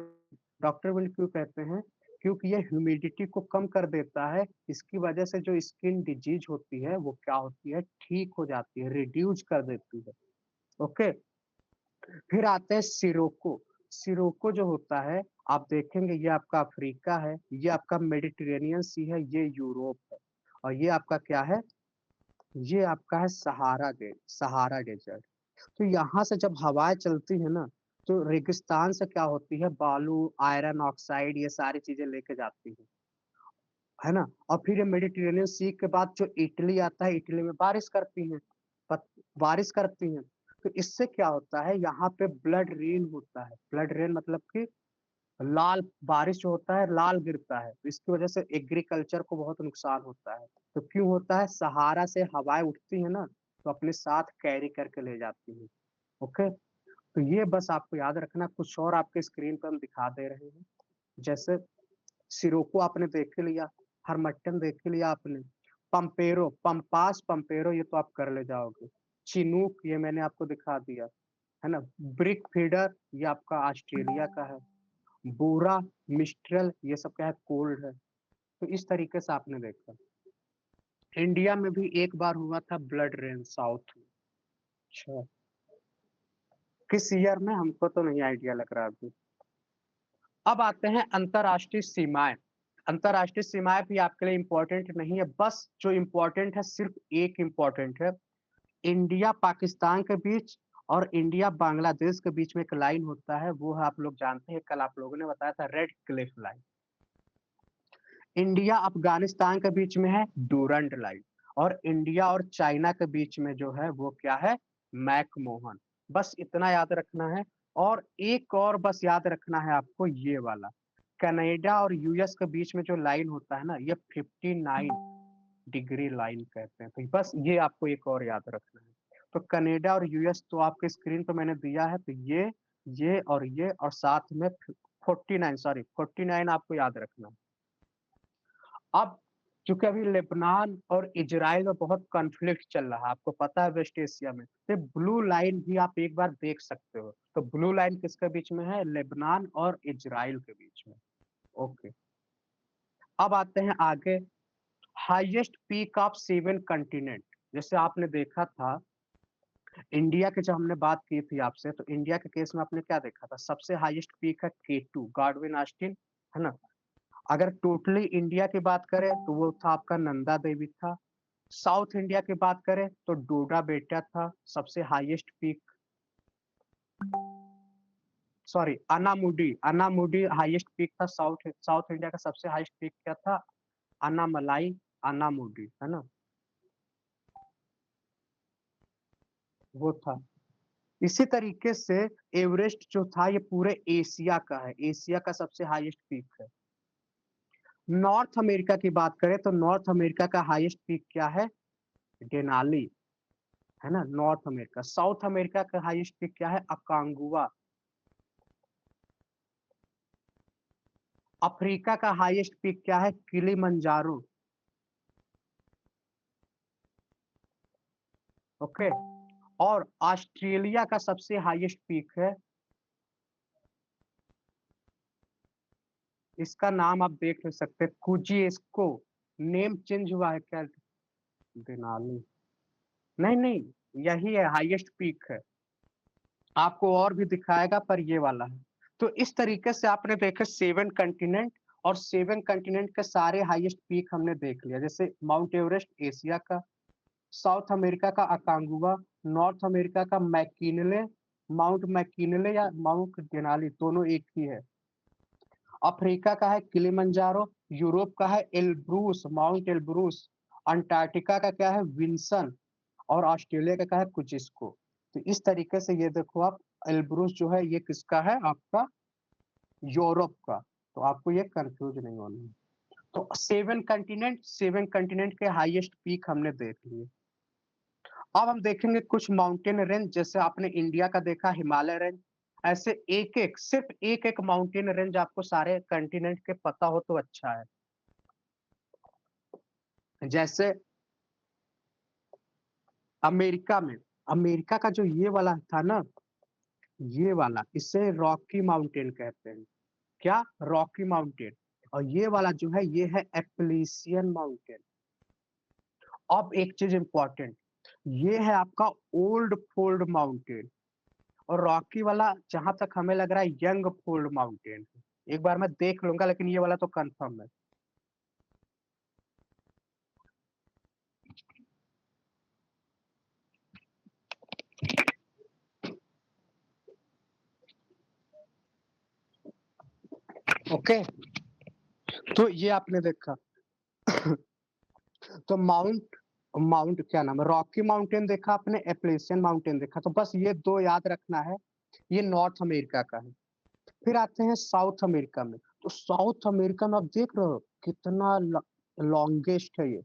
डॉक्टर विंड क्यों कहते हैं? क्योंकि ये ह्यूमिडिटी को कम कर देता है, इसकी वजह से जो स्किन डिजीज होती है वो क्या होती है, ठीक हो जाती है, रिड्यूस कर देती है। ओके। फिर आते हैं सिरोको। सिरोको जो होता है, आप देखेंगे ये आपका अफ्रीका है, ये आपका मेडिटेरेनियन सी है, ये यूरोप है, और ये आपका क्या है, ये आपका है सहारा डेजर्ट। तो यहाँ से जब हवाएं चलती है ना, तो रेगिस्तान से क्या होती है, बालू, आयरन ऑक्साइड, ये सारी चीजें लेके जाती है ना। और फिर ये मेडिटेरेनियन सी के बाद जो इटली आता है, इटली में बारिश करती है, बारिश करती है। तो इससे क्या होता है, यहाँ पे ब्लड रेन होता है। ब्लड रेन मतलब कि लाल बारिश जो होता है, लाल गिरता है, तो इसकी वजह से एग्रीकल्चर को बहुत नुकसान होता है। तो क्यों होता है, सहारा से हवाएं उठती है ना, तो अपने साथ कैरी करके ले जाती है। ओके। तो ये बस आपको याद रखना, कुछ और आपके स्क्रीन पर हम दिखा दे रहे हैं। जैसे सिरोको आपने देख लिया, हरमट्टन देख लिया आपने, पंपेरो, पंपास, पंपेरो ये तो आप कर ले जाओगे। चिनूक ये मैंने आपको दिखा दिया, है ना। ब्रिक फीडर ये आपका ऑस्ट्रेलिया का है। बूरा, मिस्ट्रल ये सब क्या है, कोल्ड है। तो इस तरीके से आपने देखा। इंडिया में भी एक बार हुआ था ब्लड रेन साउथ में। अच्छा, किस ईयर में हमको तो नहीं आइडिया लग रहा अभी। अब आते हैं अंतरराष्ट्रीय सीमाएं। अंतरराष्ट्रीय सीमाएं भी आपके लिए इंपॉर्टेंट नहीं है, बस जो इंपॉर्टेंट है सिर्फ एक इंपॉर्टेंट है। इंडिया पाकिस्तान के बीच और इंडिया बांग्लादेश के बीच में एक लाइन होता है, वो है आप लोग जानते हैं, कल आप लोगों ने बताया था, red Cliff line. India Afghanistan के बीच में है डूरंड लाइन। और इंडिया और चाइना के बीच में जो है वो क्या है, मैकमोहन। बस इतना याद रखना है। और एक और बस याद रखना है आपको, ये वाला कनाडा और यूएस के बीच में जो लाइन होता है ना, ये 59 डिग्री लाइन कहते हैं। तो बस ये आपको एक और याद रखना है। तो कनाडा और यूएस तो आपके स्क्रीन पे मैंने दिया है, तो ये और साथ में 49 आपको याद रखना है। अब चूंकि अभी लेबनान और इजराइल में बहुत कॉन्फ्लिक्ट चल रहा है, आपको पता है, वेस्ट एशिया में, तो ब्लू लाइन भी आप एक बार देख सकते हो। तो ब्लू लाइन किसके बीच में है, लेबनान और इजराइल के बीच में। ओके। अब आते हैं आगे, हाईएस्ट पीक ऑफ 7 कंटिनेंट। जैसे आपने देखा था इंडिया की, जब हमने बात की थी आपसे, तो इंडिया के केस में आपने क्या देखा था, सबसे हाईएस्ट पीक है K2, गार्डविन ऑस्टिन, है ना। अगर टोटली इंडिया की बात करें तो वो था आपका नंदा देवी था। साउथ इंडिया की बात करें तो डोडा बेटा था सबसे highest peak, sorry Anamudi highest peak था। साउथ साउथ इंडिया का सबसे हाईएस्ट पीक क्या था? अनामलाई, अनामुडी, है ना, वो था। इसी तरीके से एवरेस्ट जो था ये पूरे एशिया का है, एशिया का सबसे हाईएस्ट पीक है। नॉर्थ अमेरिका की बात करें तो नॉर्थ अमेरिका का हाईएस्ट पीक क्या है? डेनाली, है ना, नॉर्थ अमेरिका। साउथ अमेरिका का हाईएस्ट पीक क्या है? अकांगुआ। अफ्रीका का हाईएस्ट पीक क्या है? किलिमंजारो। ओके। और ऑस्ट्रेलिया का सबसे हाईएस्ट पीक है, इसका नाम आप देख नहीं सकते, कुजिएस्को। नेम चेंज हुआ है क्या? देनाली, नहीं नहीं, यही है, हाईएस्ट पीक है। आपको और भी दिखाएगा पर ये वाला है। तो इस तरीके से आपने देखे 7 कंटिनेंट, और 7 कंटिनेंट के सारे हाईएस्ट पीक हमने देख लिया। जैसे माउंट एवरेस्ट एशिया का, साउथ अमेरिका का अकांगुआ, नॉर्थ अमेरिका का मैकिनले, माउंट मैकिनले या माउंट डेनाली दोनों एक ही है। अफ्रीका का है किलिमंजारो, यूरोप का है एल्ब्रूस, माउंट एल्ब्रूस, अंटार्कटिका का क्या है? विंसन, और ऑस्ट्रेलिया का क्या है? कुचिस्को। तो इस तरीके से ये देखो आप, एल्ब्रूस जो है ये किसका है? आपका यूरोप का। तो आपको ये कंफ्यूज नहीं होना है। तो 7 कंटिनेंट के हाईएस्ट पीक हमने देख लिए। अब हम देखेंगे कुछ माउंटेन रेंज, जैसे आपने इंडिया का देखा हिमालय रेंज, ऐसे एक एक, सिर्फ एक एक माउंटेन रेंज आपको सारे कंटिनेंट के पता हो तो अच्छा है। जैसे अमेरिका में, अमेरिका का जो ये वाला था ना, ये वाला, इसे रॉकी माउंटेन कहते हैं। क्या? Rocky mountain. और ये वाला जो है ये है एप्लीसियन माउंटेन। अब एक चीज इंपॉर्टेंट, ये है आपका ओल्ड फोल्ड माउंटेन, और रॉकी वाला जहां तक हमें लग रहा है यंग फोल्ड माउंटेन है। एक बार मैं देख लूंगा, लेकिन ये वाला तो कंफर्म है। ओके, तो ये आपने देखा। तो माउंट माउंट क्या नाम है, रॉकी माउंटेन देखा आपने, एप्लेशियन माउंटेन देखा, तो बस ये दो याद रखना है। ये नॉर्थ अमेरिका का है। फिर आते हैं साउथ अमेरिका में। तो साउथ अमेरिका में आप देख रहे हो कितना लॉन्गेस्ट है ये,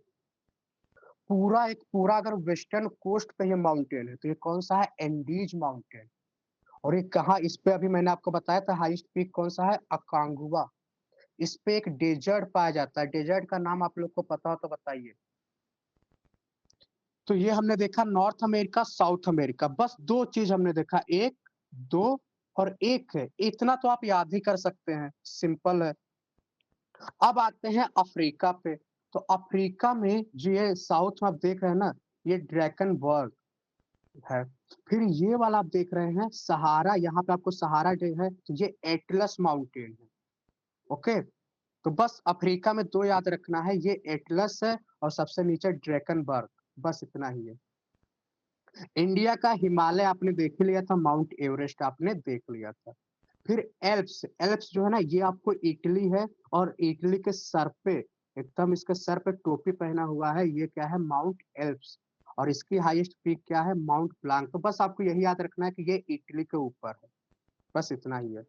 पूरा एक पूरा। अगर वेस्टर्न कोस्ट पे ये माउंटेन है तो ये कौन सा है? Andes mountain. और ये कहाँ, इस पे अभी मैंने आपको बताया था हाईएस्ट पीक कौन सा है? अकांगुआ। इस पे एक डेजर्ट पाया जाता है, डेजर्ट का नाम आप लोग को पता हो तो बताइए। तो ये हमने देखा नॉर्थ अमेरिका, साउथ अमेरिका, बस दो चीज हमने देखा, एक, दो और एक है, इतना तो आप याद ही कर सकते हैं, सिंपल है। अब आते हैं अफ्रीका पे। तो अफ्रीका में जो ये साउथ में आप देख रहे हैं ना, ये ड्रैकनबर्ग है। फिर ये वाला आप देख रहे हैं सहारा, यहाँ पे आपको सहारा जो है तो ये एटलस माउंटेन है। ओके। तो बस अफ्रीका में दो याद रखना है, ये एटलस है और सबसे नीचे ड्रैकनबर्ग, बस इतना ही है। इंडिया का हिमालय आपने देख ही लिया था, माउंट एवरेस्ट आपने देख लिया था। फिर एल्प्स, एल्प्स जो है ना ये आपको इटली है, और इटली के सर पे, एकदम इसके सर पे टोपी पहना हुआ है, ये क्या है? Mount Alps. और इसकी हाईएस्ट पीक क्या है? Mount Blanc. तो बस आपको यही याद रखना है कि ये इटली के ऊपर है, बस इतना ही है।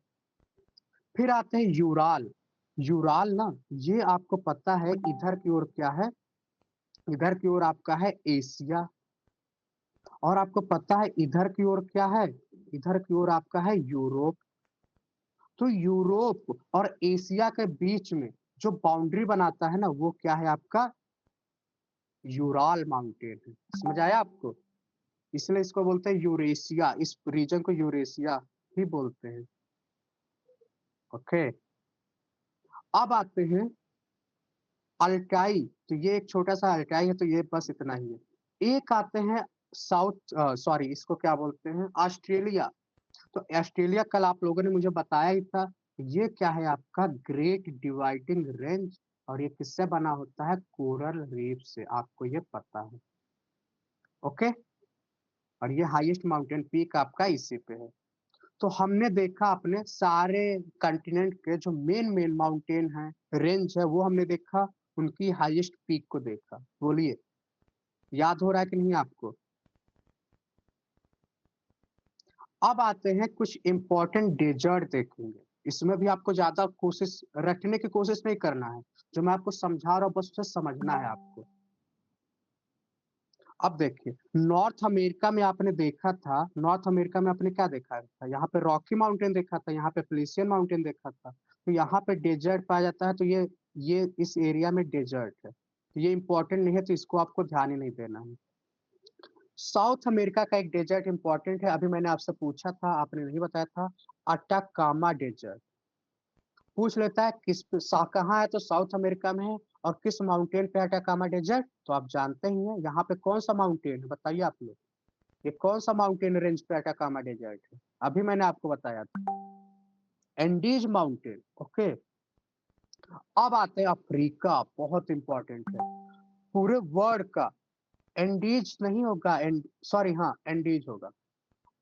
फिर आते हैं यूराल। यूराल ना, ये आपको पता है इधर की ओर क्या है? इधर की ओर आपका है एशिया, और आपको पता है इधर की ओर क्या है? इधर की ओर आपका है यूरोप। तो यूरोप और एशिया के बीच में जो बाउंड्री बनाता है ना, वो क्या है? आपका यूराल माउंटेन है। समझ आया आपको? इसलिए इसको बोलते हैं यूरेशिया, इस रीजन को यूरेशिया ही बोलते हैं। ओके। अब आते हैं अल्टाई। तो ये एक छोटा सा अल्टाई है, तो ये बस इतना ही है। एक आते हैं साउथ, सॉरी इसको क्या बोलते हैं? ऑस्ट्रेलिया। तो ऑस्ट्रेलिया कल आप लोगों ने मुझे बताया ही था ये क्या है आपका ग्रेट डिवाइडिंग रेंज, और ये किससे बना होता है? कोरल रीफ से, आपको ये पता है। ओके, और ये हाईएस्ट माउंटेन पीक आपका इसी पे है। तो हमने देखा अपने सारे कंटिनेंट के जो मेन मेन माउंटेन है, रेंज है, वो हमने देखा, उनकी हाईएस्ट पीक को देखा। बोलिए, याद हो रहा है कि नहीं आपको? अब आते हैं कुछ इंपॉर्टेंट डेजर्ट देखेंगे। इसमें भी आपको ज्यादा कोशिश रटने की कोशिश नहीं करना है, जो मैं आपको समझा रहा हूँ बस उसे समझना है आपको। अब देखिए, नॉर्थ अमेरिका में आपने देखा था, नॉर्थ अमेरिका में आपने क्या देखा था? यहाँ पे रॉकी माउंटेन देखा था, यहाँ पे प्लेशियन माउंटेन देखा था। तो यहाँ पे डेजर्ट पाया जाता है, तो ये इस एरिया में डेजर्ट है, तो ये इंपॉर्टेंट नहीं है, तो इसको आपको ध्यान ही नहीं देना है। साउथ अमेरिका का एक डेजर्ट इंपॉर्टेंट है, अभी मैंने आपसे पूछा था, आपने नहीं बताया था, अटाकामा डेजर्ट। पूछ लेता है किस कहाँ है, तो साउथ अमेरिका में है, और किस माउंटेन पे है अटाकामा डेजर्ट, तो आप जानते ही हैं यहाँ पे कौन सा माउंटेन है, बताइए आप लोग। ये कौन सा माउंटेन रेंज पे अटाकामा डेजर्ट है? अभी मैंने आपको बताया था, एंडीज माउंटेन। ओके, अब आते हैं अफ्रीका, बहुत इंपॉर्टेंट है पूरे वर्ल्ड का। एंडीज नहीं होगा, सॉरी, हाँ एंडीज होगा।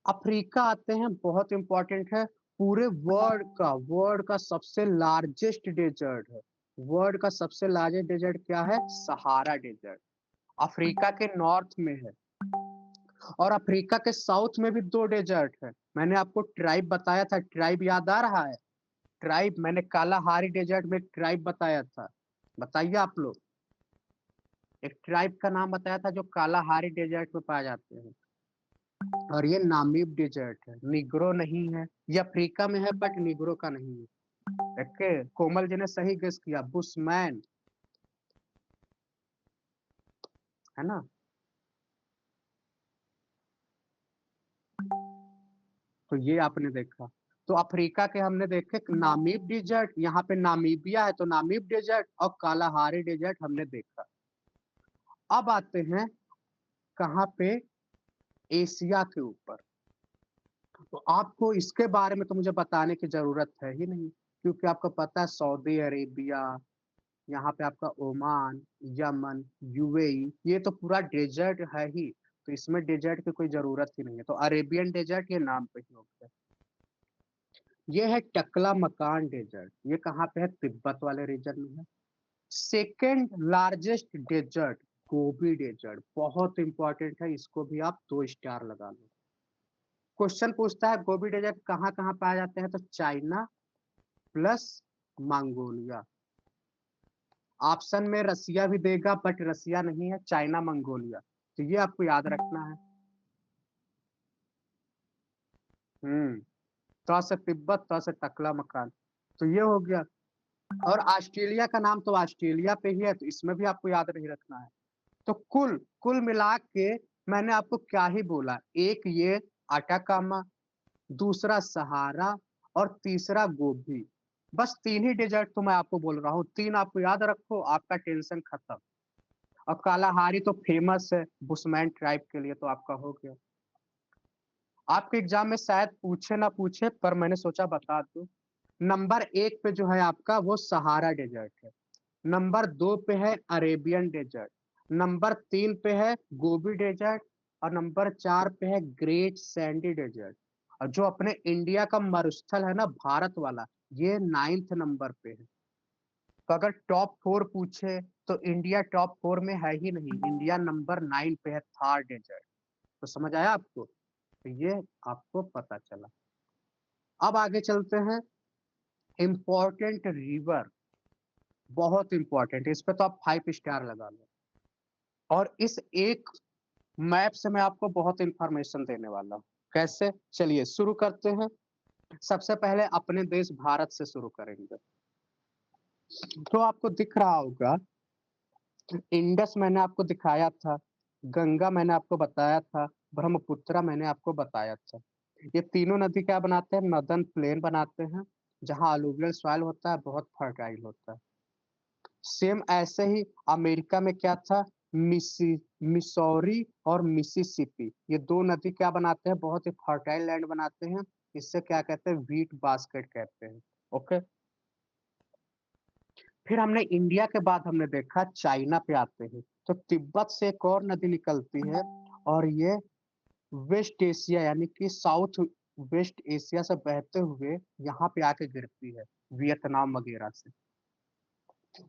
अफ्रीका आते हैं, बहुत इंपॉर्टेंट है, पूरे वर्ल्ड का सबसे लार्जेस्ट डेजर्ट है। वर्ल्ड का सबसे लार्जेस्ट डेजर्ट क्या है? सहारा डेजर्ट, अफ्रीका के नॉर्थ में है। और अफ्रीका के साउथ में भी दो डेजर्ट है। मैंने आपको ट्राइब बताया था, ट्राइब याद आ रहा है? ट्राइब, मैंने कालाहारी डेजर्ट में ट्राइब बताया था, बताइए आप लोग। एक ट्राइब का नाम बताया था जो कालाहारी डेजर्ट में पाए जाते हैं, और ये नामीब डेजर्ट है, निग्रो नहीं है। ये अफ्रीका में है बट निग्रो का नहीं है। ओके, कोमल जी ने सही गेस किया, बुशमैन, है ना? तो ये आपने देखा। तो अफ्रीका के हमने देखे नामीब डेजर्ट, यहाँ पे नामीबिया है तो नामीब डेजर्ट, और कालाहारी डेजर्ट हमने देखा। अब आते हैं कहाँ पे? एशिया के ऊपर। तो आपको इसके बारे में तो मुझे बताने की जरूरत है ही नहीं, क्योंकि आपको पता है सऊदी अरेबिया, यहाँ पे आपका ओमान, यमन, यूएई, ये तो पूरा डेजर्ट है ही, तो इसमें डेजर्ट की कोई जरूरत ही नहीं है। तो अरेबियन डेजर्ट ये नाम पे ही हो गया। ये है टकला मकान डेजर्ट, ये कहाँ पे है? तिब्बत वाले रीजन में है। Second largest desert, Gobi desert, बहुत इंपॉर्टेंट है, इसको भी आप 2 स्टार लगा लो। क्वेश्चन पूछता है गोबी डेजर्ट कहाँ कहाँ पाए जाते हैं, तो चाइना प्लस मंगोलिया। ऑप्शन में रसिया भी देगा बट रसिया नहीं है, चाइना मंगोलिया, तो ये आपको याद रखना है। हम्म, तो से तिब्बत, तो से टकला मकान, तो ये हो गया। और ऑस्ट्रेलिया का नाम तो ऑस्ट्रेलिया पे ही है, तो इसमें भी आपको याद नहीं रखना है। तो कुल कुल मिला के मैंने आपको क्या ही बोला, एक ये अटाकामा, दूसरा सहारा, और तीसरा गोभी। बस 3 ही डेजर्ट तो मैं आपको बोल रहा हूँ, 3 आपको याद रखो, आपका टेंशन खत्म। और कालाहारी तो फेमस है बुशमैन ट्राइब के लिए, तो आपका हो गया। आपके एग्जाम में शायद पूछे ना पूछे, पर मैंने सोचा बता दूं। नंबर 1 पे जो है आपका वो सहारा डेजर्ट है, नंबर 2 पे है अरेबियन डेजर्ट, नंबर 3 पे है गोबी डेजर्ट, और नंबर 4 पे है ग्रेट सैंडी डेजर्ट। और जो अपने इंडिया का मरुस्थल है ना, भारत वाला, ये 9th नंबर पे है। तो अगर टॉप 4 पूछे, तो इंडिया टॉप 4 में है ही नहीं, इंडिया नंबर 9 पे है, थार डेजर्ट। तो समझ आया आपको? तो ये आपको पता चला। अब आगे चलते हैं, इंपॉर्टेंट रिवर, बहुत इंपॉर्टेंट, इस पे तो आप 5 स्टार लगा लो। और इस एक मैप से मैं आपको बहुत इंफॉर्मेशन देने वाला हूँ। कैसे? चलिए शुरू करते हैं। सबसे पहले अपने देश भारत से शुरू करेंगे। तो आपको दिख रहा होगा, इंडस मैंने आपको दिखाया था, गंगा मैंने आपको बताया था, ब्रह्मपुत्रा मैंने आपको बताया था। ये तीनों नदी क्या बनाते हैं? नदन प्लेन बनाते हैं, जहाँ अलूवियल सॉइल होता है, बहुत फर्टाइल होता है। सेम ऐसे ही अमेरिका में क्या था? मिसौरी और मिसिसिपी, ये 2 नदी क्या बनाते हैं? बहुत ही फर्टाइल लैंड बनाते हैं। इससे क्या कहते हैं? व्हीट बास्केट कहते हैं। ओके। फिर हमने इंडिया के बाद हमने देखा चाइना पे आते हैं, तो तिब्बत से एक और नदी निकलती है और ये वेस्ट एशिया यानी कि साउथ वेस्ट एशिया से बहते हुए यहाँ पे आके गिरती है, वियतनाम वगैरह से।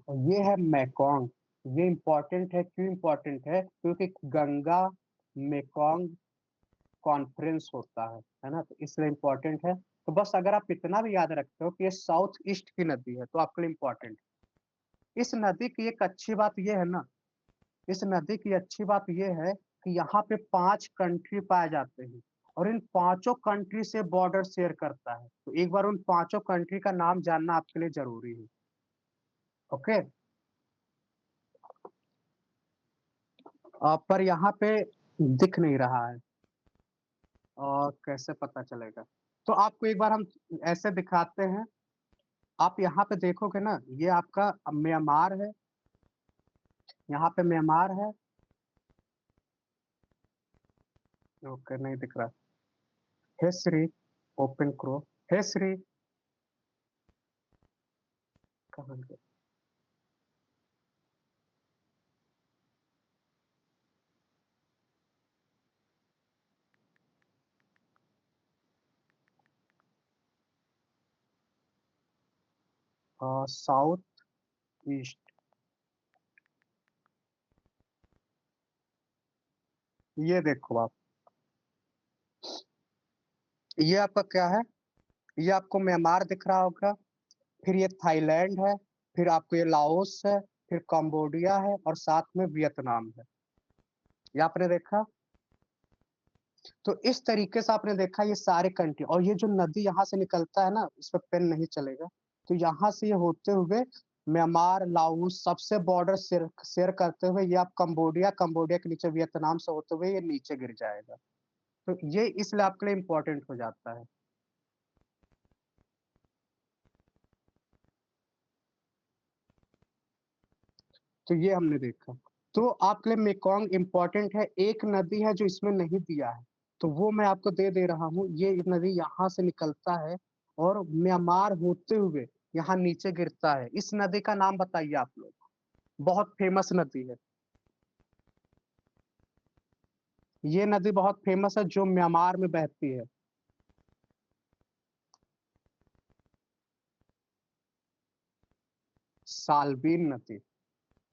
और ये है मेकोंग। ये इम्पोर्टेंट है, क्यों इम्पोर्टेंट है? क्योंकि गंगा मेकोंग कॉन्फ्रेंस होता है ना? तो इसलिए इम्पोर्टेंट है। तो बस अगर आप इतना भी याद रखते हो कि ये साउथ ईस्ट की नदी है, तो आपके लिए इम्पोर्टेंट है। इस नदी की एक अच्छी बात ये है ना, इस नदी की अच्छी बात ये है कि यहाँ पे 5 कंट्री पाए जाते हैं और इन पाँचों कंट्री से बॉर्डर शेयर करता है। तो एक बार उन पाँचों कंट्री का नाम जानना आपके लिए ज़रूरी है। ओके? पर यहाँ पे दिख नहीं रहा है और कैसे पता चलेगा? तो आपको एक बार हम ऐसे दिखाते हैं। आप यहाँ पे देखोगे ना, ये आपका म्यांमार है, यहाँ पे म्यांमार है। ओके, नहीं दिख रहा। हे श्री, ओपन करो। हे श्री, कहाँ गए? साउथ ईस्ट, ये देखो आप, ये आपका क्या है? ये आपको म्यांमार दिख रहा होगा, फिर ये थाईलैंड है, फिर आपको ये लाओस है, फिर कंबोडिया है और साथ में वियतनाम है। ये आपने देखा? तो इस तरीके से आपने देखा ये सारे कंट्री, और ये जो नदी यहाँ से निकलता है ना, इस पे पेन नहीं चलेगा। तो यहाँ से ये होते हुए म्यांमार, लाओस सबसे बॉर्डर शेयर शेयर करते हुए ये आप कंबोडिया, कंबोडिया के नीचे वियतनाम से होते हुए ये नीचे गिर जाएगा। तो ये इसलिए आपके लिए इम्पोर्टेंट हो जाता है। तो ये हमने देखा। तो आपके लिए मेकोंग इम्पोर्टेंट है। एक नदी है जो इसमें नहीं दिया है, तो वो मैं आपको दे दे रहा हूँ। ये नदी यहाँ से निकलता है और म्यांमार होते हुए यहाँ नीचे गिरता है। इस नदी का नाम बताइए आप लोग। बहुत फेमस नदी है। ये नदी बहुत फेमस है जो म्यांमार में बहती है। साल्बिन नदी।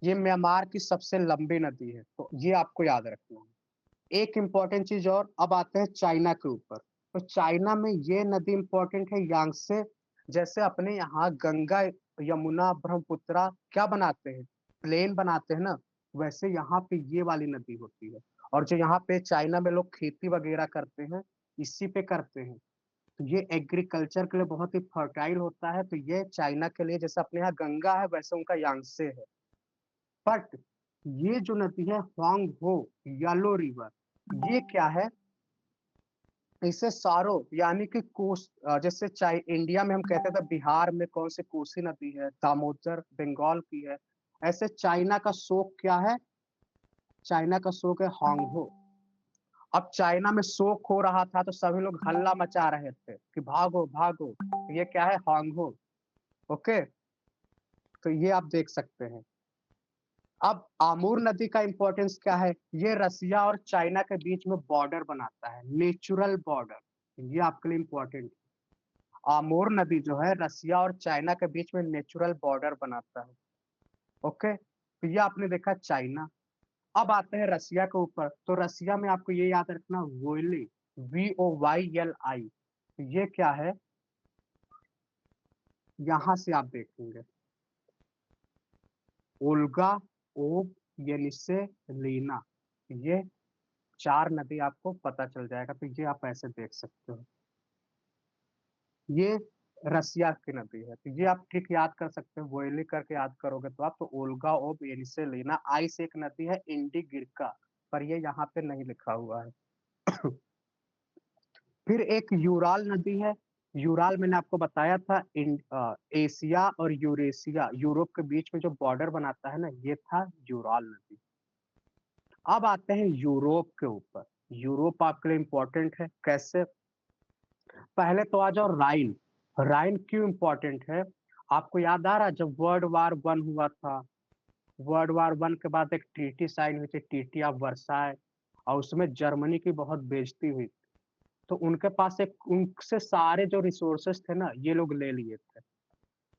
ये म्यांमार की सबसे लंबी नदी है, तो ये आपको याद रखना है। एक इम्पोर्टेंट चीज और, अब आते हैं चाइना के ऊपर। तो चाइना में ये नदी इम्पोर्टेंट है, यांगसे। जैसे अपने यहाँ गंगा, यमुना, ब्रह्मपुत्रा क्या बनाते हैं? प्लेन बनाते हैं ना, वैसे यहाँ पे ये वाली नदी होती है। और जो यहाँ पे चाइना में लोग खेती वगैरह करते हैं, इसी पे करते हैं। तो ये एग्रीकल्चर के लिए बहुत ही फर्टाइल होता है। तो ये चाइना के लिए, जैसे अपने यहाँ गंगा है वैसे उनका यांगसे है। बट ये जो नदी है हुआंग हो, येलो रिवर, ये क्या है? इसे सारो यानी कि जैसे चाहे इंडिया में हम कहते थे बिहार में कौन सी कोसी नदी है, दामोदर बंगाल की है, ऐसे चाइना का शोक क्या है? चाइना का शोक है होंगहो। अब चाइना में शोक हो रहा था तो सभी लोग हल्ला मचा रहे थे कि भागो भागो। ये क्या है? होंगहो। ओके, तो ये आप देख सकते हैं। अब आमूर नदी का इंपॉर्टेंस क्या है? ये रसिया और चाइना के बीच में बॉर्डर बनाता है, नेचुरल बॉर्डर। ये आपके लिए इंपॉर्टेंट। आमूर नदी जो है रसिया और चाइना के बीच में नेचुरल बॉर्डर बनाता है। ओके, तो ये आपने देखा चाइना। अब आते हैं रसिया के ऊपर। तो रसिया में आपको ये याद रखना, वोयली, VOYLI। ये क्या है? यहां से आप देखेंगे ओल्गा, ओब, येनिसे, लीना। ये 4 नदी आपको पता चल जाएगा। तो ये आप ऐसे देख सकते हो। ये रसिया की नदी है। तो ये आप ट्रिक याद कर सकते हो, वोयली करके याद करोगे तो आप। तो ओल्गा, ओब, येनिसे, लीना। आई से एक नदी है इंडिगिरका, पर ये यहाँ पे नहीं लिखा हुआ है। फिर एक यूराल नदी है। यूराल मैंने आपको बताया था, एशिया और यूरेशिया, यूरोप के बीच में जो बॉर्डर बनाता है ना, ये था यूराल नदी। अब आते हैं यूरोप के ऊपर। यूरोप आपके लिए इंपॉर्टेंट है। कैसे? पहले तो आ जाओ राइन। राइन क्यों इंपॉर्टेंट है? आपको याद आ रहा है जब वर्ल्ड वार वन हुआ था, वर्ल्ड वार वन के बाद एक ट्रीटी साइन हुई थी, ट्रीटी ऑफ वर्साय, और उसमें जर्मनी की बहुत बेइज्जती हुई। तो उनके पास एक उनसे सारे जो रिसोर्सेस थे ना ये लोग ले लिए थे।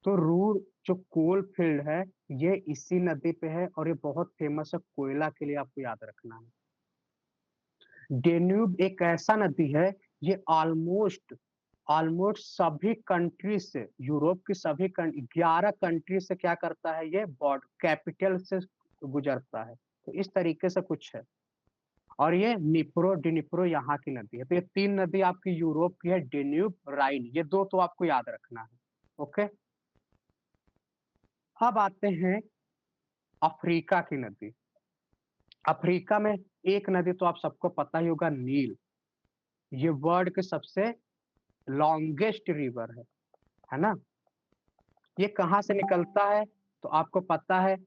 तो रूर जो कोल फील्ड है ये इसी नदी पे है और ये बहुत फेमस है कोयला के लिए, आपको याद रखना है। डेन्यूब एक ऐसा नदी है, ये ऑलमोस्ट ऑलमोस्ट सभी कंट्री से, यूरोप की सभी 11 कंट्री से क्या करता है, ये बॉर्डर कैपिटल से गुजरता है। तो इस तरीके से कुछ है। और ये निप्रो डिनिप्रो यहाँ की नदी है। तो ये 3 नदी आपकी यूरोप की है, डेन्यूब राइन, ये 2 तो आपको याद रखना है। ओके, अब आते हैं अफ्रीका की नदी। अफ्रीका में एक नदी तो आप सबको पता ही होगा, नील। ये वर्ल्ड के सबसे लॉन्गेस्ट रिवर है ना। ये कहाँ से निकलता है तो आपको पता है,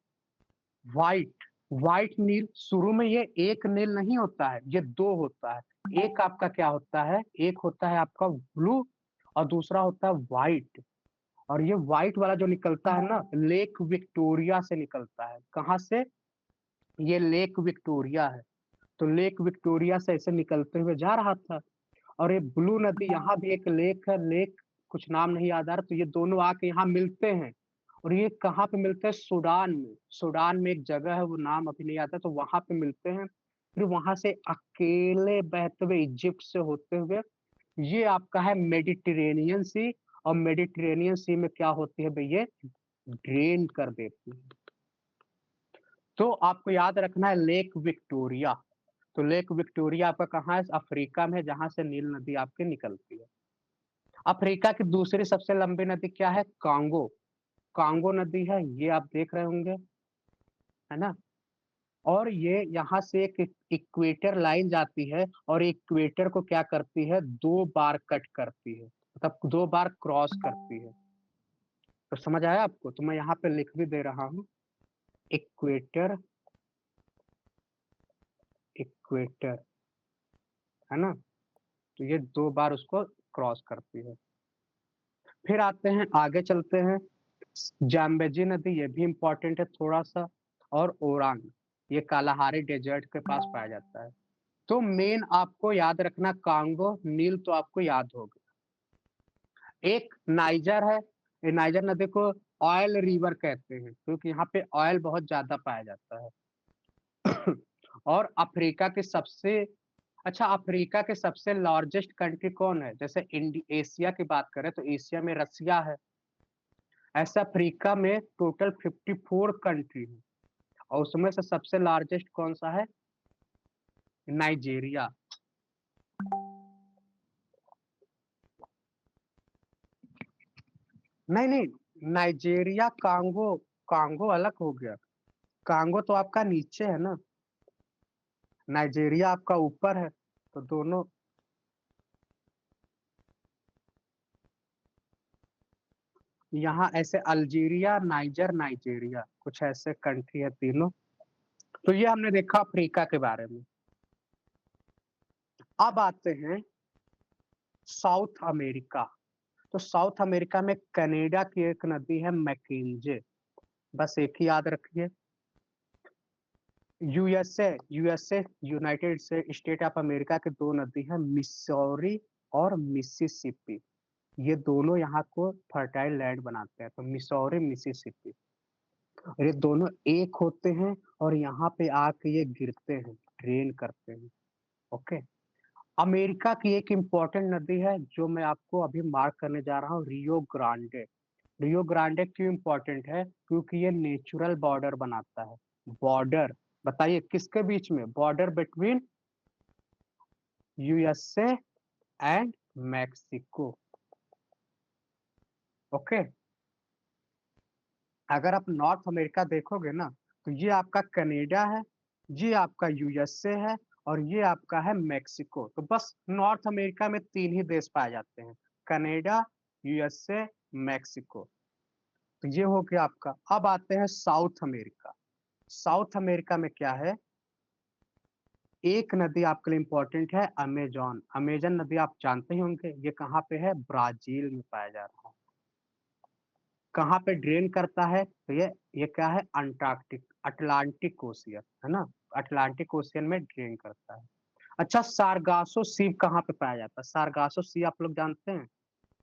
व्हाइट व्हाइट नील। शुरू में ये एक नील नहीं होता है, ये 2 होता है। एक आपका क्या होता है, एक होता है आपका ब्लू और दूसरा होता है व्हाइट। और ये व्हाइट वाला जो निकलता है ना, लेक विक्टोरिया से निकलता है। कहाँ से? ये लेक विक्टोरिया है। तो लेक विक्टोरिया से ऐसे निकलते हुए जा रहा था। और ये ब्लू नदी, यहाँ भी एक लेक है, लेक कुछ नाम नहीं याद आ रहा। तो ये दोनों आके यहाँ मिलते हैं। और ये कहाँ पे मिलते हैं? सूडान में। सूडान में एक जगह है, वो नाम अभी नहीं आता, तो वहां पे मिलते हैं। फिर वहां से अकेले बहते हुए इजिप्ट से होते हुए ये आपका है मेडिटेरेनियन सी। और मेडिटेरेनियन सी में क्या होती है भाई, ये ड्रेन कर देती है। तो आपको याद रखना है लेक विक्टोरिया। तो लेक विक्टोरिया आपका कहाँ है? अफ्रीका में, जहां से नील नदी आपकी निकलती है। अफ्रीका की दूसरी सबसे लंबी नदी क्या है? कांगो। कांगो नदी है, ये आप देख रहे होंगे, है ना। और ये यहाँ से एक इक्वेटर लाइन जाती है और इक्वेटर को क्या करती है, 2 बार कट करती है, मतलब 2 बार क्रॉस करती है। तो समझ आया आपको? तो मैं यहाँ पे लिख भी दे रहा हूँ, इक्वेटर, इक्वेटर, है ना। तो ये 2 बार उसको क्रॉस करती है। फिर आते हैं, आगे चलते हैं। जाम्बेजी नदी, ये भी इंपॉर्टेंट है थोड़ा सा। और ओरांग, ये कालाहारी डेजर्ट के पास पाया जाता है। तो मेन आपको याद रखना, कांगो नील तो आपको याद होगा। एक नाइजर है, ये नाइजर नदी को ऑयल रिवर कहते हैं क्योंकि यहाँ पे ऑयल बहुत ज्यादा पाया जाता है। और अफ्रीका के सबसे, अच्छा, अफ्रीका के सबसे लार्जेस्ट कंट्री कौन है? जैसे एशिया की बात करें तो एशिया में रसिया है। ऐसा अफ्रीका में टोटल 54 कंट्री है और उसमें से सबसे लार्जेस्ट कौन सा है? नाइजीरिया। नहीं नहीं, नाइजीरिया कांगो, कांगो अलग हो गया। कांगो तो आपका नीचे है ना, नाइजीरिया आपका ऊपर है। तो दोनों, यहाँ ऐसे अल्जीरिया, नाइजर, नाइजीरिया, कुछ ऐसे कंट्री है तीनों। तो ये हमने देखा अफ्रीका के बारे में। अब आते हैं साउथ अमेरिका। तो साउथ अमेरिका में कनाडा की एक नदी है मैकेंजे, बस एक ही याद रखिए। USA United state of America के 2 नदी है, मिसौरी और मिसिसिपी। ये दोनों यहाँ को फर्टाइल लैंड बनाते हैं, तो मिसौरी मिसिसिपी, और ये दोनों एक होते हैं और यहाँ पे आके ये गिरते हैं, ड्रेन करते हैं। ओके, अमेरिका की एक इंपॉर्टेंट नदी है जो मैं आपको अभी मार्क करने जा रहा हूँ, रियो ग्रांडे। रियो ग्रांडे क्यों इंपॉर्टेंट है? क्योंकि ये नेचुरल बॉर्डर बनाता है। बॉर्डर, बताइए किसके बीच में? Border between USA and Mexico. Okay, अगर आप नॉर्थ अमेरिका देखोगे ना, तो ये आपका कनाडा है, ये आपका यूएसए है और ये आपका है मैक्सिको। तो बस नॉर्थ अमेरिका में 3 ही देश पाए जाते हैं, कनाडा, यूएसए, मैक्सिको। तो ये हो गया आपका। अब आते हैं साउथ अमेरिका। साउथ अमेरिका में क्या है? एक नदी आपके लिए इंपॉर्टेंट है, अमेजॉन। अमेजन नदी आप जानते ही होंगे, ये कहाँ पे है? ब्राजील में पाया जा रहा है। कहाँ पे ड्रेन करता है? तो ये क्या है? अंटार्कटिक, अटलांटिक ओशियन, है ना? अटलांटिक ओशियन में ड्रेन करता है। अच्छा, सारगासो सी कहाँ पे पाया जाता है? सारगासो सी आप लोग जानते हैं?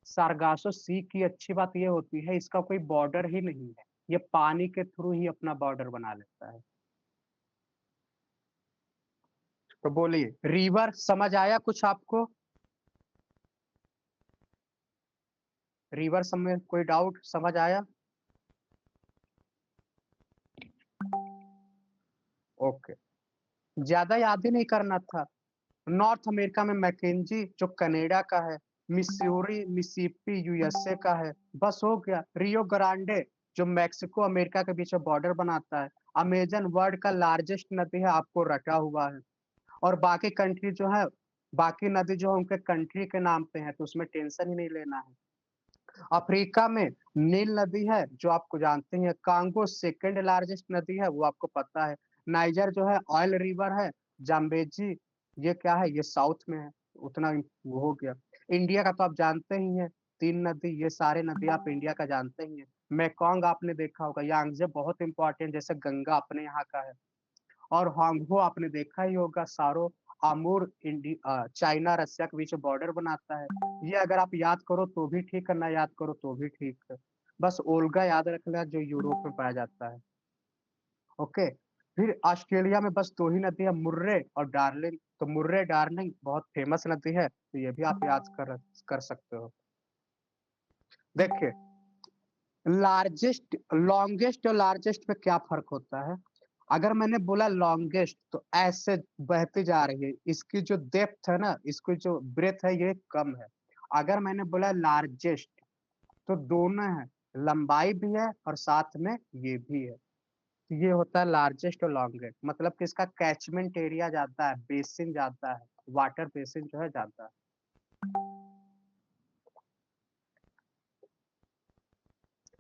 सारगासो सी की अच्छी बात ये होती है, इसका कोई बॉर्डर ही नहीं है। ये पानी के थ्रू ही अपना बॉर्डर बना लेता है। तो बोलिए, रिवर समझ आया कुछ आपको? रिवर में कोई डाउट, समझ आया? ओके, ज्यादा याद ही नहीं करना था। नॉर्थ अमेरिका में मैकेंजी जो कनाडा का है, मिसूरी मिसिसिपी यूएसए का है। बस हो गया। रियो ग्रांडे जो मैक्सिको अमेरिका के बीच में बॉर्डर बनाता है। अमेजन वर्ल्ड का लार्जेस्ट नदी है, आपको रटा हुआ है। और बाकी कंट्री जो है, बाकी नदी जो है उनके कंट्री के नाम पे है, तो उसमें टेंशन ही नहीं लेना है। अफ्रीका में नील नदी है, जो आपको जानते हैं। कांगो सेकंड लार्जेस्ट नदी है, वो आपको पता है। नाइजर जो है ऑयल रिवर है। जाम्बेजी, ये क्या है? ये साउथ में है। उतना वो हो गया। इंडिया का तो आप जानते ही हैं, तीन नदी। ये सारे नदी आप इंडिया का जानते ही हैं। मेकोंग आपने देखा होगा। यांगजे बहुत इंपॉर्टेंट, जैसे गंगा अपने यहाँ का है। और हांगहो आपने देखा ही होगा। सारो आमूर चाइना रसिया के बीच बॉर्डर बनाता है। ये अगर आप याद करो तो भी ठीक है, ना याद करो तो भी ठीक है। बस ओल्गा याद रख लें, जो यूरोप में पाया जाता है। ओके। फिर ऑस्ट्रेलिया में बस दो ही नदी है, मुर्रे और डार्लिंग। तो मुर्रे डार्लिंग बहुत फेमस नदी है, तो ये भी आप याद कर सकते हो। देखिए, लार्जेस्ट लॉन्गेस्ट और लार्जेस्ट में क्या फर्क होता है? अगर मैंने बोला लॉन्गेस्ट, तो ऐसे बहती जा रही है, इसकी जो डेप्थ है ना, इसकी जो ब्रेथ है, ये कम है। अगर मैंने बोला लार्जेस्ट, तो दोनों है, लंबाई भी है और साथ में ये भी है। तो ये होता है लार्जेस्ट और लॉन्गेस्ट, मतलब कि इसका कैचमेंट एरिया ज्यादा है, बेसिन ज्यादा है, वाटर बेसिन जो है ज्यादा है।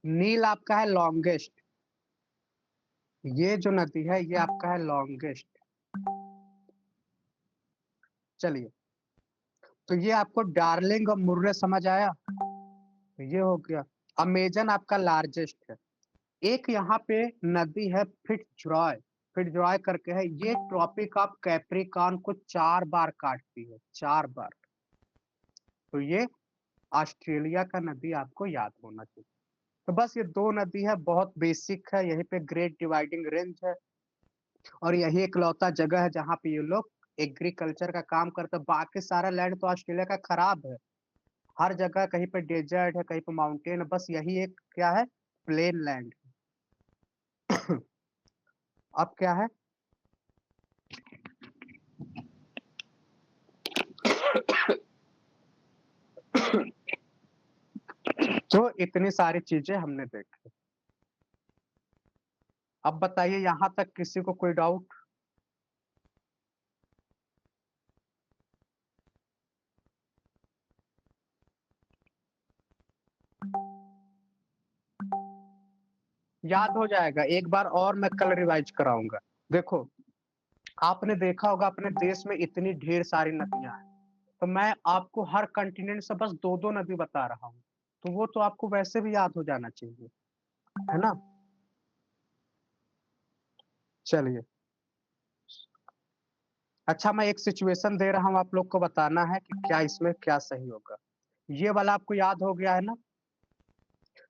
नील आपका है लॉन्गेस्ट। ये जो नदी है, ये आपका है लॉन्गेस्ट। चलिए, तो ये आपको डार्लिंग और मुर्रे समझ आया? तो ये हो गया। अमेजन आपका लार्जेस्ट है। एक यहाँ पे नदी है फिट्जरॉय, फिट्जरॉय करके है। ये ट्रॉपिक ऑफ कैप्रिकॉर्न को 4 बार काटती है, 4 बार। तो ये ऑस्ट्रेलिया का नदी आपको याद होना चाहिए। तो बस ये दो नदी है, बहुत बेसिक है। यहीं पे ग्रेट डिवाइडिंग रेंज है, और यही इकलौता जगह है जहाँ पे ये लोग एग्रीकल्चर का काम करते हैं। बाकी सारा लैंड तो ऑस्ट्रेलिया का खराब है। हर जगह कहीं पे डेजर्ट है, कहीं पे माउंटेन है, बस यही एक क्या है? Plain land. अब क्या है? तो इतनी सारी चीजें हमने देखी। अब बताइए, यहाँ तक किसी को कोई डाउट? याद हो जाएगा, एक बार और मैं कल रिवाइज कराऊंगा। देखो, आपने देखा होगा अपने देश में इतनी ढेर सारी नदियां हैं, तो मैं आपको हर कंटिनेंट से बस दो दो नदी बता रहा हूँ, तो वो तो आपको वैसे भी याद हो जाना चाहिए, है ना? चलिए, अच्छा, मैं एक सिचुएशन दे रहा हूँ, आप लोग को बताना है कि क्या इसमें क्या सही होगा। ये वाला आपको याद हो गया है ना?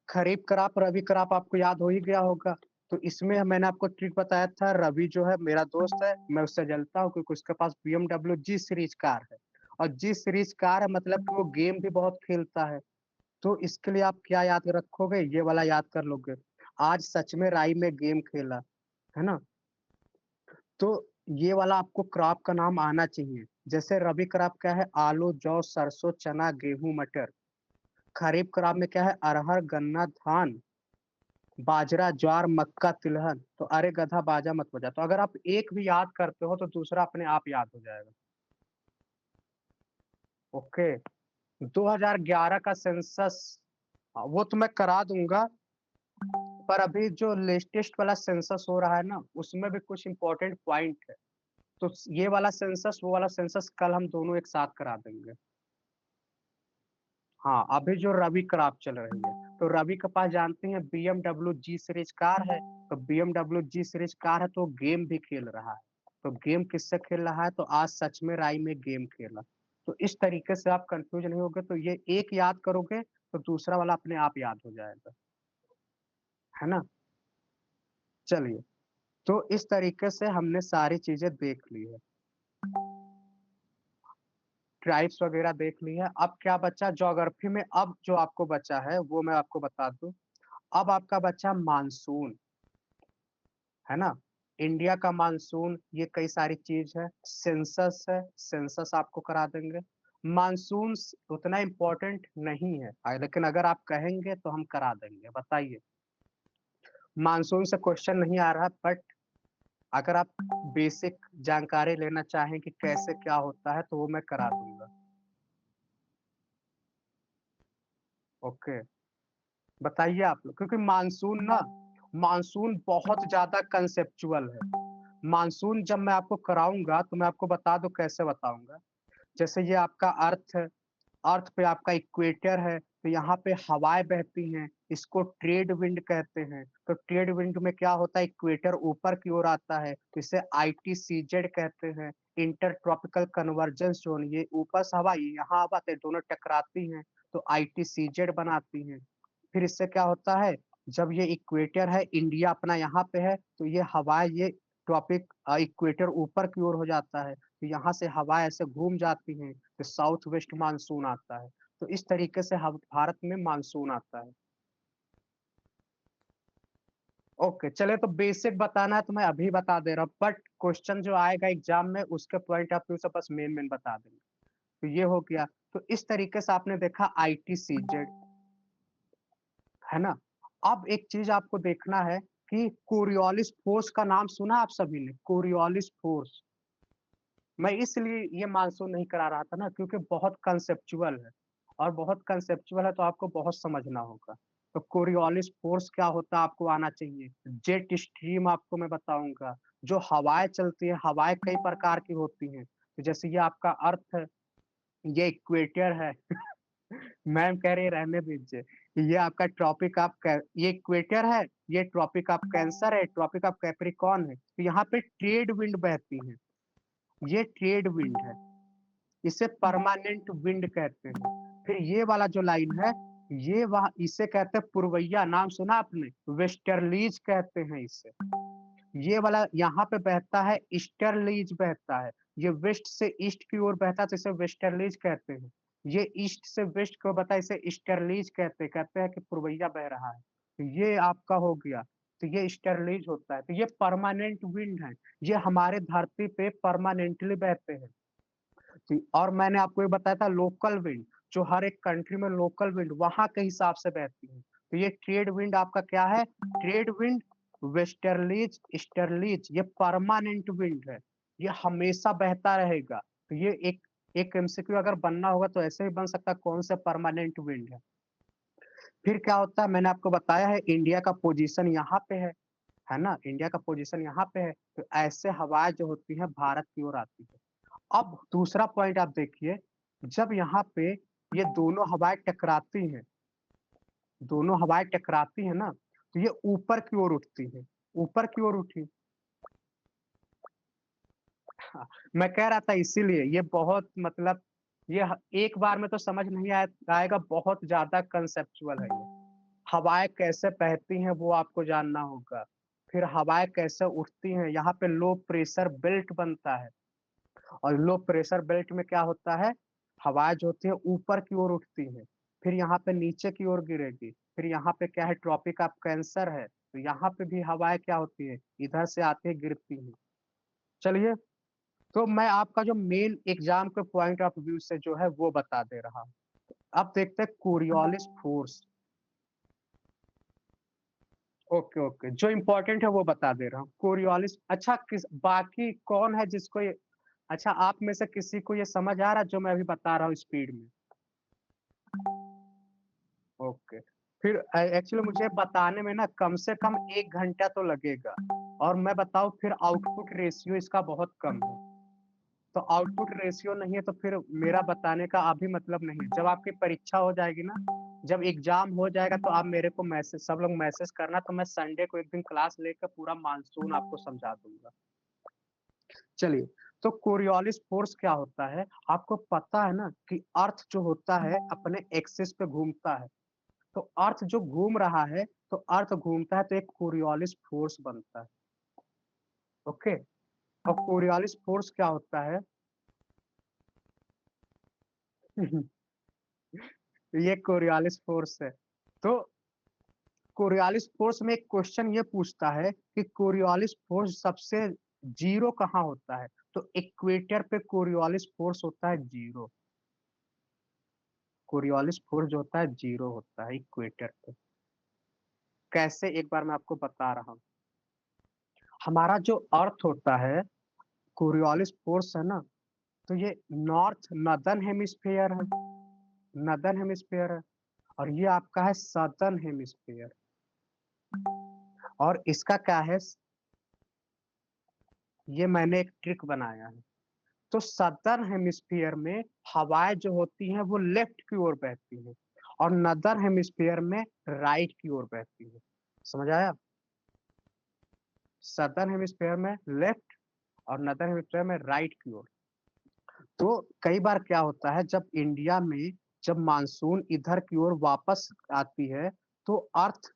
खरीफ क्रॉप, रबी क्रॉप आपको याद हो ही गया होगा। तो इसमें मैंने आपको ट्रिक बताया था। रवि जो है मेरा दोस्त है, मैं उससे जलता हूँ क्योंकि उसके पास BMW जी सीरीज कार है। और जी सीरीज कार है, मतलब कि वो गेम भी बहुत खेलता है। तो इसके लिए आप क्या याद रखोगे? ये वाला याद कर लोगे, आज सच में राई में गेम खेला, है ना? तो ये वाला आपको क्रॉप का नाम आना चाहिए। जैसे रबी क्रॉप क्या है? आलू, जौ, सरसों, चना, गेहूं, मटर। खरीफ क्रॉप में क्या है? अरहर, गन्ना, धान, बाजरा, ज्वार, मक्का, तिलहन। तो अरे गधा बाजा मत बजा। तो अगर आप एक भी याद करते हो तो दूसरा अपने आप याद हो जाएगा। ओके। 2011 का सेंसस, वो तो मैं करा दूंगा, पर अभी जो लेटेस्ट वाला सेंसस हो रहा है ना, उसमें भी कुछ इंपॉर्टेंट पॉइंट है। तो ये वाला सेंसस वो वाला सेंसस कल हम दोनों एक साथ करा देंगे। हाँ, अभी जो रवि क्राफ्ट चल रही है, तो रवि के पास जानते हैं BMW जी सीरीज कार है, तो BMW जी सीरीज कार है तो गेम भी खेल रहा है। तो गेम किससे खेल रहा है? तो आज सच में राय में गेम खेला। तो इस तरीके से आप कंफ्यूज नहीं होगे, तो ये एक याद करोगे तो दूसरा वाला अपने आप याद हो जाएगा, है ना? चलिए, तो इस तरीके से हमने सारी चीजें देख ली है, ट्राइब्स वगैरह देख ली है। अब क्या बचा ज्योग्राफी में? अब जो आपको बचा है वो मैं आपको बता दूं। अब आपका बचा मानसून, है ना? इंडिया का मानसून, ये कई सारी चीज है। सेंसस है, सेंसस आपको करा देंगे। मानसून उतना इम्पोर्टेंट नहीं है, लेकिन अगर आप कहेंगे तो हम करा देंगे। बताइए, मानसून से क्वेश्चन नहीं आ रहा, बट अगर आप बेसिक जानकारी लेना चाहें कि कैसे क्या होता है तो वो मैं करा दूंगा। ओके, बताइए आप लोग, क्योंकि मानसून ना, मानसून बहुत ज्यादा कंसेप्चुअल है। मानसून जब मैं आपको कराऊंगा तो मैं आपको बता दूं कैसे बताऊंगा। जैसे ये आपका अर्थ है, अर्थ पे आपका इक्वेटर है, तो यहाँ पे हवाएं बहती हैं, इसको ट्रेड विंड कहते हैं। तो ट्रेड विंड में क्या होता है, इक्वेटर ऊपर की ओर आता है तो इसे ITCZ कहते हैं, इंटर ट्रॉपिकल कन्वर्जेंस जोन। ये ऊपर से हवा, यहाँ हवा आते दोनों टकराती हैं तो ITCZ बनाती हैं। फिर इससे क्या होता है, जब ये इक्वेटर है, इंडिया अपना यहाँ पे है, तो ये हवाएं, ये ट्रॉपिक इक्वेटर ऊपर की ओर हो जाता है, तो यहाँ से हवाएं ऐसे घूम जाती हैं, तो साउथ वेस्ट मानसून आता है। तो इस तरीके से भारत में मानसून आता है। ओके, चले, तो बेसिक बताना है तो मैं अभी बता दे रहा हूँ, बट क्वेश्चन जो आएगा एग्जाम में उसके पॉइंट ऑफ व्यू से बस मेन मेन बता देंगे। तो ये हो गया। तो इस तरीके से आपने देखा ITCZ, है ना? अब एक चीज आपको देखना है कि कोरियोलिस फोर्स का नाम सुना आप सभी ने? कोरियोलिस फोर्स, मैं इसलिए ये मानसून नहीं करा रहा था ना, क्योंकि बहुत कंसेप्चुअल है, और बहुत कंसेप्चुअल है तो आपको बहुत समझना होगा। तो कोरियोलिस फोर्स क्या होता है आपको आना चाहिए। जेट स्ट्रीम आपको मैं बताऊंगा। जो हवाएं चलती है, हवाएं कई प्रकार की होती हैं। तो जैसे ये आपका अर्थ है, ये इक्वेटर है। मैम कह रही है रहने दीजिए। ये आपका ट्रॉपिक ऑफ, ये इक्वेटर है, ये ट्रॉपिक ऑफ कैंसर है, ट्रॉपिक ऑफ कैप्रिकॉर्न है। तो यहाँ पे ट्रेड विंड बहती है, ये ट्रेड विंड है, इसे परमानेंट विंड कहते हैं। फिर ये वाला जो लाइन है, ये वहां इसे कहते हैं पुरवैया, नाम सुना आपने? वेस्टर्लीज कहते हैं इसे। ये वाला यहाँ पे बहता है, ईस्टर्लीज बहता है। ये वेस्ट से ईस्ट की ओर बहता है तो इसे वेस्टर्लीज कहते हैं। ये ईस्ट से वेस्ट को बता, इसे ईस्टर्लीज कहते हैं कि पुरवैया बह रहा है। तो ये आपका हो गया, तो ये ईस्टर्लीज होता है। तो ये परमानेंट विंड है, ये हमारे धरती पे परमानेंटली बहते हैं। और मैंने आपको ये बताया था लोकल विंड, जो हर एक कंट्री में लोकल विंड वहां के हिसाब से बहती है। तो ये ट्रेड विंड आपका क्या है? ट्रेड विंड, वेस्टर्लीज, ईस्टर्लीज, ये परमानेंट विंड है, ये हमेशा बहता रहेगा। तो ये एक MCQ अगर बनना होगा तो ऐसे ही बन सकता है, कौन से परमानेंट विंड है। फिर क्या होता है, मैंने आपको बताया है इंडिया का पोजीशन यहाँ पे है ना? इंडिया का पोजीशन यहाँ पे है, तो ऐसे हवाएं जो होती हैं भारत की ओर आती है। अब दूसरा पॉइंट आप देखिए, जब यहाँ पे ये दोनों हवाएं टकराती हैं, दोनों हवाएं टकराती हैं ना, तो ये ऊपर की ओर उठती है, ऊपर की ओर उठी। हाँ, मैं कह रहा था इसीलिए ये बहुत मतलब, ये एक बार में तो समझ नहीं आएगा, बहुत ज्यादा कंसेप्चुअल है ये। हवाएं कैसे बहती हैं वो आपको जानना होगा। फिर हवाएं कैसे उठती हैं, यहाँ पे लो प्रेशर बेल्ट बनता है, और लो प्रेशर बेल्ट में क्या होता है, हवाएं जो होती है ऊपर की ओर उठती है, फिर यहाँ पे नीचे की ओर गिरेगी। फिर यहाँ पे क्या है, ट्रॉपिक ऑफ कैंसर है, तो यहाँ पे भी हवाएं क्या होती है, इधर से आती है, गिरती है। चलिए, तो मैं आपका जो मेन एग्जाम के पॉइंट ऑफ व्यू से जो है वो बता दे रहा हूँ। अब देखते हैं कोरियोलिस फोर्स। ओके ओके, जो इम्पोर्टेंट है वो बता दे रहा हूँ। कोरियोलिस, अच्छा किस बाकी कौन है जिसको ये, अच्छा आप में से किसी को ये समझ आ रहा है जो मैं अभी बता रहा हूँ स्पीड में? ओके, फिर एक्चुअली मुझे बताने में ना कम से कम 1 घंटा तो लगेगा, और मैं बताऊं फिर आउटपुट रेशियो इसका बहुत कम है। तो आउटपुट रेशियो नहीं है तो फिर मेरा बताने का अभी मतलब नहीं है। जब आपकी परीक्षा हो जाएगी ना, जब एग्जाम हो जाएगा तो आप मेरे को मैसेज, सब लोग मैसेज करना, तो मैं संडे को एक दिन क्लास लेकर पूरा मानसून आपको समझा दूंगा। चलिए, तो कोरियोलिस फोर्स क्या होता है? आपको पता है ना कि अर्थ जो होता है अपने एक्सिस पे घूमता है, तो अर्थ जो घूम रहा है, तो अर्थ घूमता है तो एक कोरियोलिस फोर्स बनता है। ओके, और कोरियोलिस फोर्स क्या होता है? ये कोरियोलिस फोर्स है। तो कोरियोलिस फोर्स में एक क्वेश्चन ये पूछता है कि कोरियोलिस फोर्स सबसे जीरो कहाँ होता है? तो इक्वेटर पे कोरियोलिस फोर्स होता है जीरो। कोरियोलिस फोर्स जो होता है जीरो होता है इक्वेटर पे। कैसे, एक बार मैं आपको बता रहा हूँ। हमारा जो अर्थ होता है, कोरियोलिस फोर्स है ना, तो ये नॉर्थ नदर्न हेमिस्फीयर है, नदर्न हेमिस्फीयर है, और ये आपका है सदर्न हेमिस्फीयर। और इसका क्या है, ये मैंने एक ट्रिक बनाया है। तो सदर्न हेमिस्फीयर में हवाएं जो होती हैं वो लेफ्ट की ओर बहती हैं, और नदर्न हेमिस्फीयर में राइट की ओर बहती है। समझ आया? सदर्न हेमिस्फीयर में लेफ्ट और नदर्न हेमिस्फीयर में राइट की ओर। तो कई बार क्या होता है, जब इंडिया में जब मानसून इधर की ओर वापस आती है, तो अर्थ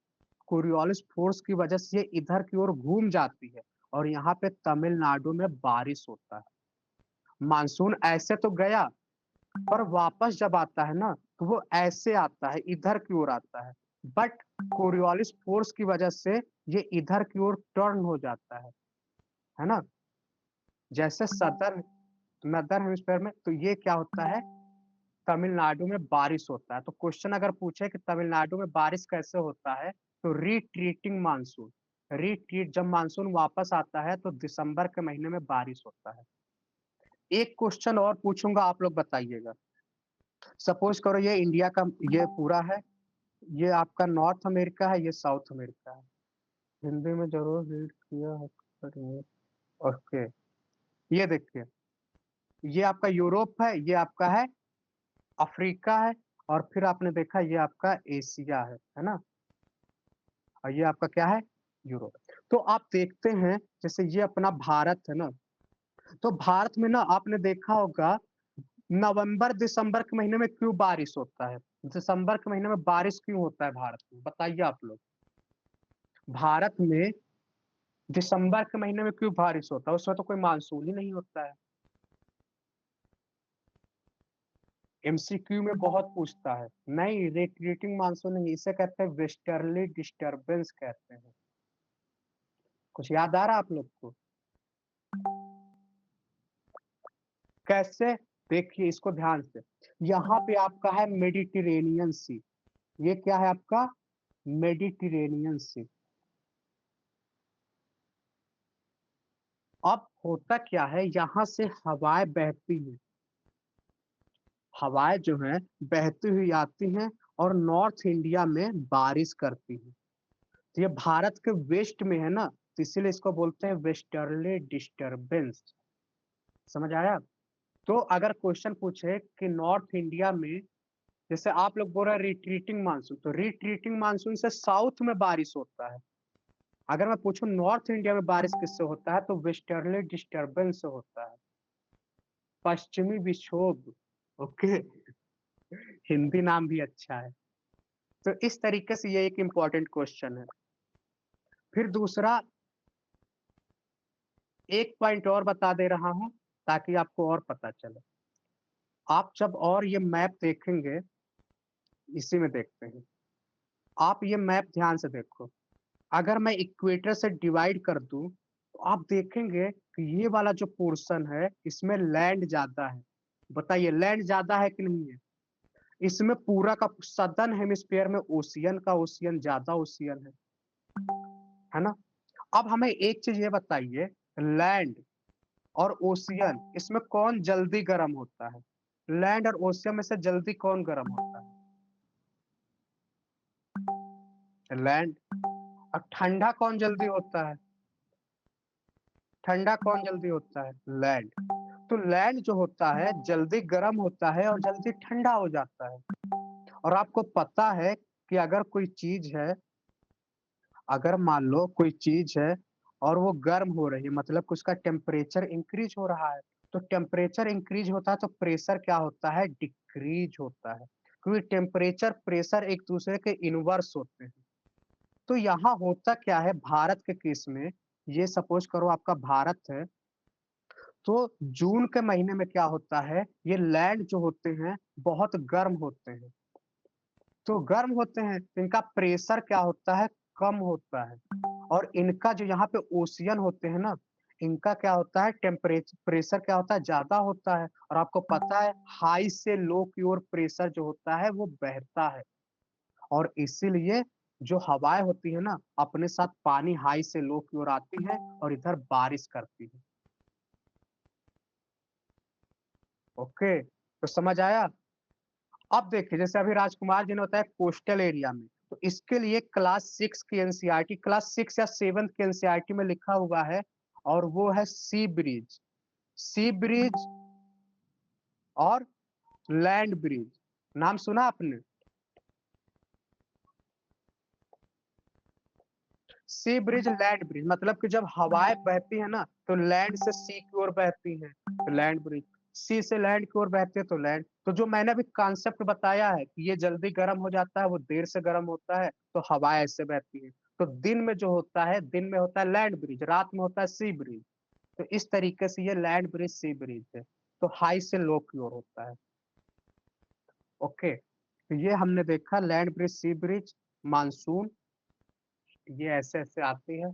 कोरियोलिस फोर्स की वजह से ये इधर की ओर घूम जाती है, और यहाँ पे तमिलनाडु में बारिश होता है। मानसून ऐसे तो गया, पर वापस जब आता है ना, तो वो ऐसे आता है, इधर की ओर आता है। बट कोरियोलिस फोर्स की वजह से ये इधर की ओर टर्न हो जाता है ना? जैसे सदर्न नदर्न हेमिस्फीयर में, तो ये क्या होता है, तमिलनाडु में बारिश होता है। तो क्वेश्चन अगर पूछे कि तमिलनाडु में बारिश कैसे होता है, तो रिट्रीटिंग मानसून, रिट्रीट, जब मानसून वापस आता है तो दिसंबर के महीने में बारिश होता है। एक क्वेश्चन और पूछूंगा, आप लोग बताइएगा। सपोज करो ये इंडिया का ये पूरा है, ये आपका नॉर्थ अमेरिका है, ये साउथ अमेरिका है। हिंदी में जरूर रीड किया है। ओके, ये देखिए, ये आपका यूरोप है, ये आपका है अफ्रीका है, और फिर आपने देखा ये आपका एशिया है ना? और ये आपका क्या है, यूरोप। तो आप देखते हैं, जैसे ये अपना भारत है ना, तो भारत में ना आपने देखा होगा नवंबर दिसंबर के महीने में क्यों बारिश होता है? दिसंबर के महीने में बारिश क्यों होता है भारत में, बताइए आप लोग। भारत में दिसंबर के महीने में क्यों बारिश होता है? उसमें तो कोई मानसून ही नहीं होता है। एमसीक्यू में बहुत पूछता है। नहीं, रिक्रिएटिंग मानसून नहीं, इसे कहते हैं वेस्टर्ली डिस्टरबेंस कहते हैं। कुछ याद आ रहा है आप लोग को? कैसे, देखिए इसको ध्यान से। यहाँ पे आपका है मेडिटेरेनियन सी, ये क्या है आपका, मेडिटेरेनियन सी। अब होता क्या है, यहाँ से हवाएं बहती हैं, हवाएं जो है बहती हुई आती हैं, और नॉर्थ इंडिया में बारिश करती हैं। तो ये भारत के वेस्ट में है ना, तो इसीलिए इसको बोलते हैं वेस्टर्ली डिस्टरबेंस। समझ आया? तो अगर क्वेश्चन पूछे कि नॉर्थ इंडिया में, जैसे आप लोग बोल रहे हैं रिट्रीटिंग मानसून, तो रिट्रीटिंग मानसून से साउथ में बारिश होता है। अगर मैं पूछूं नॉर्थ इंडिया में बारिश किससे होता है, तो वेस्टर्ली डिस्टरबेंस से होता है, पश्चिमी विक्षोभ। ओके, हिंदी नाम भी अच्छा है। तो इस तरीके से ये एक इंपॉर्टेंट क्वेश्चन है। फिर दूसरा एक पॉइंट और बता दे रहा हूं, ताकि आपको और पता चले। आप जब और ये मैप देखेंगे, इसी में देखते हैं, आप ये मैप ध्यान से देखो। अगर मैं इक्वेटर से डिवाइड कर दूं, तो आप देखेंगे कि ये वाला जो पोर्शन है इसमें लैंड ज्यादा है। बताइए लैंड ज्यादा है कि नहीं है? इसमें पूरा का सदर्न हेमिस्फीयर में ओशियन का ओशियन ज्यादा ओशियन है ना? अब हमें एक चीज ये बताइए, लैंड और ओशियन, इसमें कौन जल्दी गर्म होता है? लैंड और ओशियन में से जल्दी कौन गर्म होता है? लैंड। और ठंडा कौन जल्दी होता है? ठंडा कौन जल्दी होता है? लैंड। तो लैंड जो होता है जल्दी गर्म होता है और जल्दी ठंडा हो जाता है। और आपको पता है कि अगर कोई चीज है, अगर मान लो कोई चीज है और वो गर्म हो रही है, मतलब कि उसका टेम्परेचर इंक्रीज हो रहा है, तो टेम्परेचर इंक्रीज होता है तो प्रेशर क्या होता है, डिक्रीज होता है, क्योंकि टेम्परेचर प्रेशर एक दूसरे के इनवर्स होते हैं। तो यहाँ होता क्या है भारत के केस में, ये सपोज करो आपका भारत है, तो जून के महीने में क्या होता है, ये लैंड जो होते हैं बहुत गर्म होते हैं। तो गर्म होते हैं तो इनका प्रेशर क्या होता है, कम होता है। और इनका जो यहाँ पे ओशियन होते हैं ना, इनका क्या होता है, टेम्परेचर प्रेशर क्या होता है, ज्यादा होता है। और आपको पता है हाई से लो की ओर प्रेशर जो होता है वो बहता है। और इसीलिए जो हवाएं होती है ना, अपने साथ पानी हाई से लो की ओर आती है और इधर बारिश करती है। ओके, तो समझ आया। अब देखिए जैसे अभी राजकुमार जी ने बताया कोस्टल एरिया में, तो इसके लिए क्लास 6 की एनसीईआरटी, क्लास 6 या 7 की एनसीईआरटी में लिखा हुआ है, और वो है सी ब्रिज। सी ब्रिज और लैंड ब्रिज, नाम सुना आपने? सी ब्रिज लैंड ब्रिज मतलब कि जब हवाएं बहती है ना तो लैंड से सी की ओर बहती है तो लैंड ब्रिज, सी से लैंड की ओर बहती है तो लैंड। तो जो मैंने अभी कॉन्सेप्ट बताया है कि ये जल्दी गर्म हो जाता है, वो देर से गर्म होता है, तो हवाएं ऐसे बहती है। तो दिन में जो होता है, दिन में होता है लैंड ब्रिज, रात में होता है सी ब्रिज। तो इस तरीके से ये लैंड ब्रिज सी ब्रिज है। तो हाई से लो की ओर होता है। ओके, तो ये हमने देखा लैंड ब्रिज सी ब्रिज, मानसून, ये ऐसे ऐसे आती है।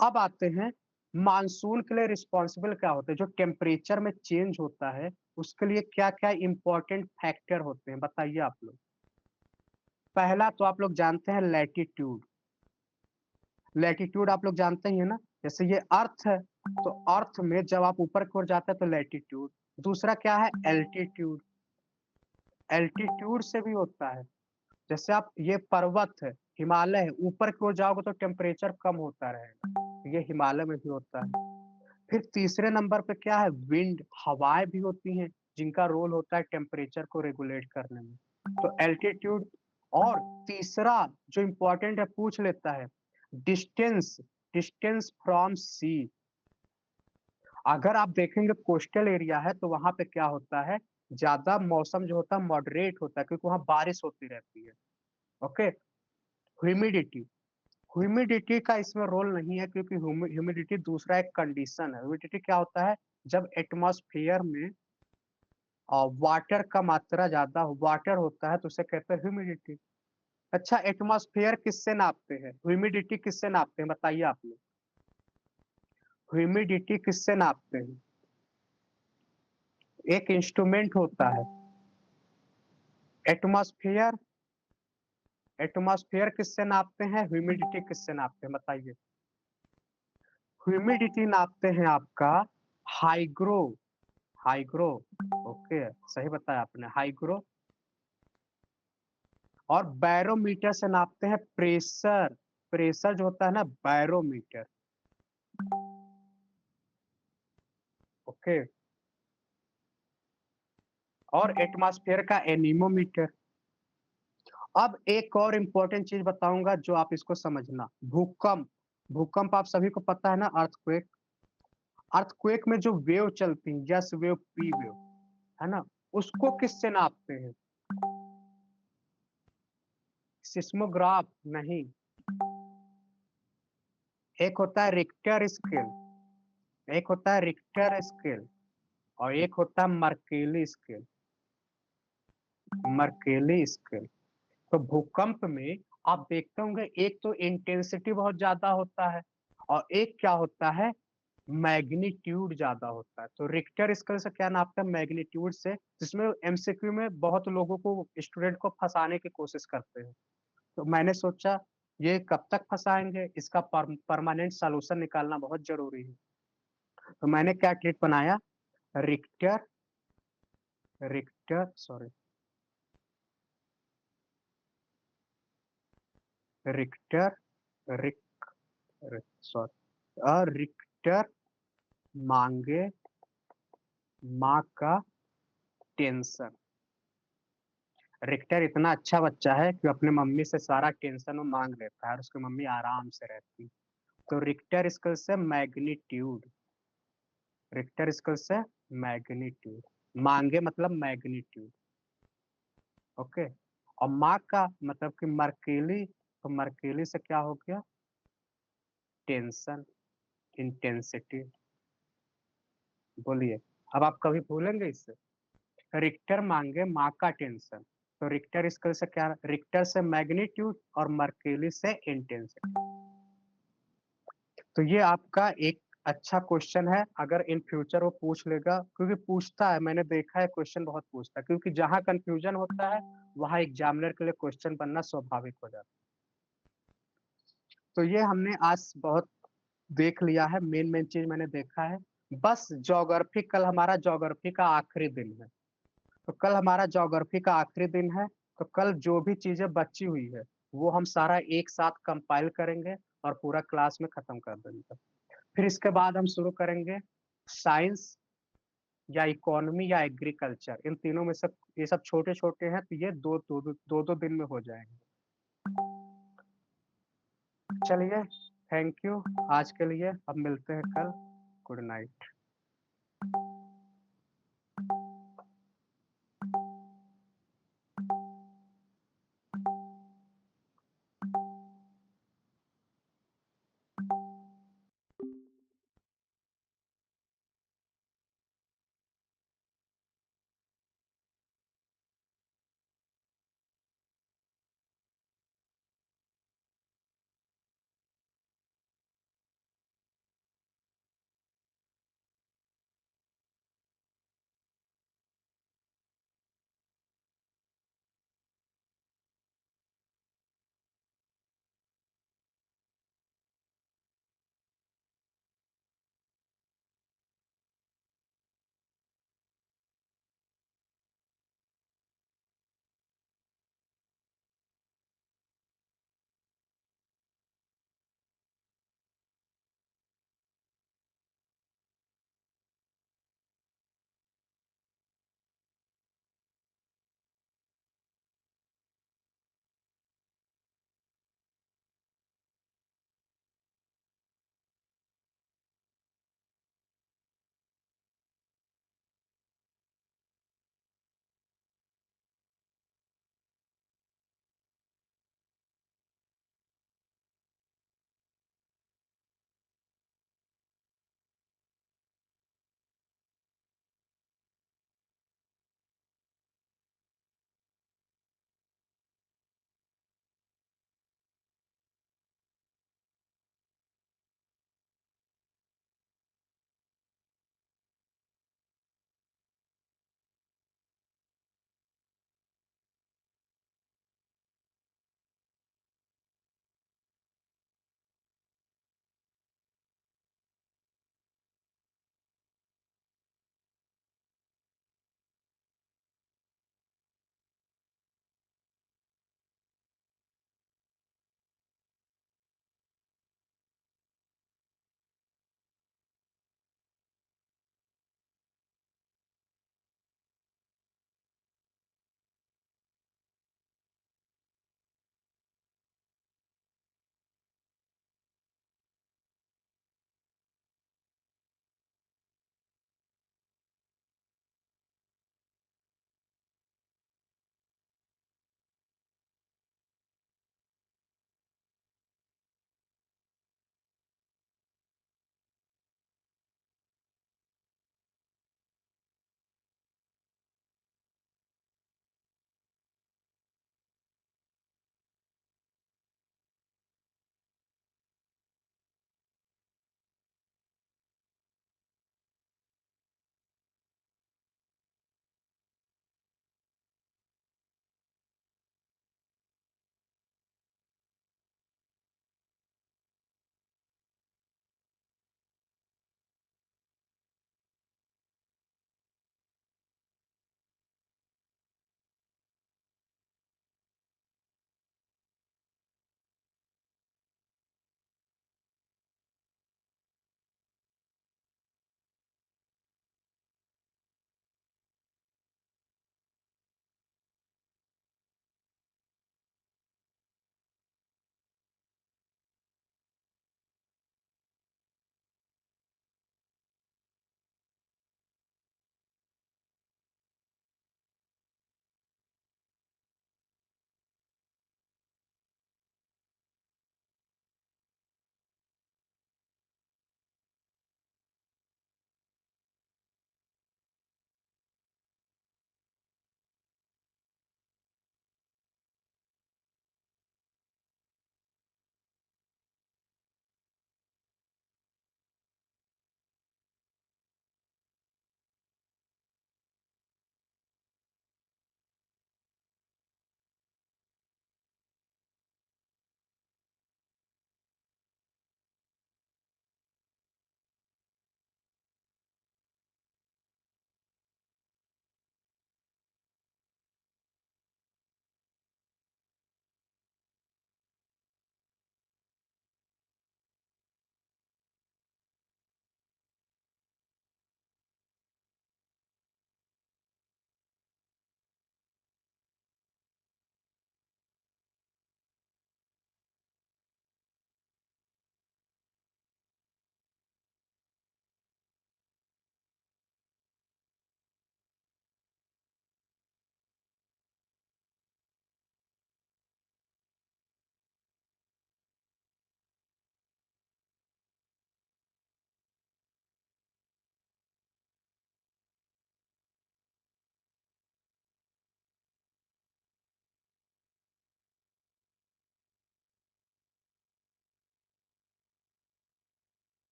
अब आते हैं मानसून के लिए रिस्पॉन्सिबल क्या होते हैं, जो टेम्परेचर में चेंज होता है उसके लिए क्या क्या इंपॉर्टेंट फैक्टर होते हैं, बताइए आप लोग। पहला तो आप लोग जानते हैं लैटिट्यूड। लैटिट्यूड आप लोग जानते ही है ना, जैसे ये अर्थ है, तो अर्थ में जब आप ऊपर की ओर जाते हैं तो लैटिट्यूड। दूसरा क्या है, एल्टीट्यूड। एल्टीट्यूड से भी होता है, जैसे आप ये पर्वत है, हिमालय है, ऊपर की ओर जाओगे तो टेम्परेचर कम होता रहेगा, ये हिमालय में भी होता है। फिर तीसरे नंबर पे क्या है, विंड, हवाएं भी होती हैं जिनका रोल होता है टेम्परेचर को रेगुलेट करने में। तो एल्टीट्यूड। और तीसरा जो इंपॉर्टेंट है पूछ लेता है, डिस्टेंस, डिस्टेंस फ्रॉम सी। अगर आप देखेंगे कोस्टल एरिया है तो वहां पे क्या होता है, ज्यादा मौसम जो होता है मॉडरेट होता है, क्योंकि वहां बारिश होती रहती है। ओके। ह्यूमिडिटी, ह्यूमिडिटी का इसमें रोल नहीं है, क्योंकि ह्यूमिडिटी दूसरा एक कंडीशन है। ह्यूमिडिटी क्या होता है, जब एटमॉस्फेयर में वाटर का मात्रा ज्यादा वाटर होता है तो उसे कहते हैं ह्यूमिडिटी। अच्छा, एटमॉस्फेयर किससे नापते हैं, ह्यूमिडिटी किससे नापते हैं, बताइए आप लोग। ह्यूमिडिटी किससे नापते हैं, एक इंस्ट्रूमेंट होता है। एटमॉस्फेयर, एटमॉस्फेयर किससे नापते हैं, ह्यूमिडिटी किससे नापते हैं, बताइए। ह्यूमिडिटी नापते हैं आपका हाइग्रो, हाइग्रो। ओके, सही बताया आपने, हाइग्रो। और बैरोमीटर से नापते हैं प्रेशर, प्रेशर जो होता है ना, बैरोमीटर। ओके। और एटमॉस्फेयर का एनीमोमीटर। अब एक और इम्पोर्टेंट चीज बताऊंगा जो आप इसको समझना, भूकंप। भूकंप आप सभी को पता है ना, अर्थक्वेक। अर्थक्वेक में जो वेव चलती है, यस वेव, पी वेव, है ना, उसको किससे नापते हैं, सिस्मोग्राफ नहीं। एक होता है रिक्टर स्केल, एक होता है रिक्टर स्केल, और एक होता है मर्केली स्केल, मर्केली स्केल। तो भूकंप में आप देखते होंगे एक तो इंटेंसिटी बहुत ज्यादा होता है, और एक क्या होता है, मैग्नीट्यूड ज्यादा होता है। तो रिक्टर स्केल से क्या नापते हैं, मैग्नीट्यूड से, जिसमें एमसीक्यू में बहुत लोगों को, स्टूडेंट को फंसाने की कोशिश करते हैं। तो मैंने सोचा ये कब तक फंसाएंगे, इसका परमानेंट सॉल्यूशन निकालना बहुत जरूरी है। तो मैंने क्या ट्रिक बनाया, रिक्टर, रिक्टर सॉरी, रिक्टर, रिक सॉरी, रिक्टर मांगे माँ का टेंशन। रिक्टर इतना अच्छा बच्चा है कि अपने मम्मी से सारा टेंशन वो मांग लेता है और उसकी मम्मी आराम से रहती है। तो रिक्टर स्केल से मैग्नीट्यूड, रिक्टर स्केल से मैग्नीट्यूड, मांगे मतलब मैग्नीट्यूड। ओके। और मार्क का मतलब कि मर्केली, तो मर्केली से क्या हो गया, टेंशन, इंटेंसिटी। बोलिए, अब आप कभी भूलेंगे इससे। रिक्टर मांगे माँ का टेंशन, तो रिक्टर स्केल से क्या, रिक्टर से मैग्नीट्यूड और मर्केली से इंटेंसिटी। तो ये आपका एक अच्छा क्वेश्चन है, अगर इन फ्यूचर वो पूछ लेगा, क्योंकि पूछता है, मैंने देखा है क्वेश्चन बहुत पूछता है, क्योंकि जहां कंफ्यूजन होता है वहां एग्जामिनर के लिए क्वेश्चन बनना स्वाभाविक हो जाता है। तो ये हमने आज बहुत देख लिया है, मेन मेन चीज मैंने देखा है। बस ज्योग्राफी, कल हमारा ज्योग्राफी का आखिरी दिन है। तो कल हमारा ज्योग्राफी का आखिरी दिन है। तो कल जो भी चीजें बची हुई है वो हम सारा एक साथ कंपाइल करेंगे और पूरा क्लास में खत्म कर देंगे। फिर इसके बाद हम शुरू करेंगे साइंस या इकोनॉमी या एग्रीकल्चर, इन तीनों में से ये सब छोटे छोटे हैं, तो ये दो दिन में हो जाएंगे। चलिए, थैंक यू आज के लिए, अब मिलते हैं कल। Good night.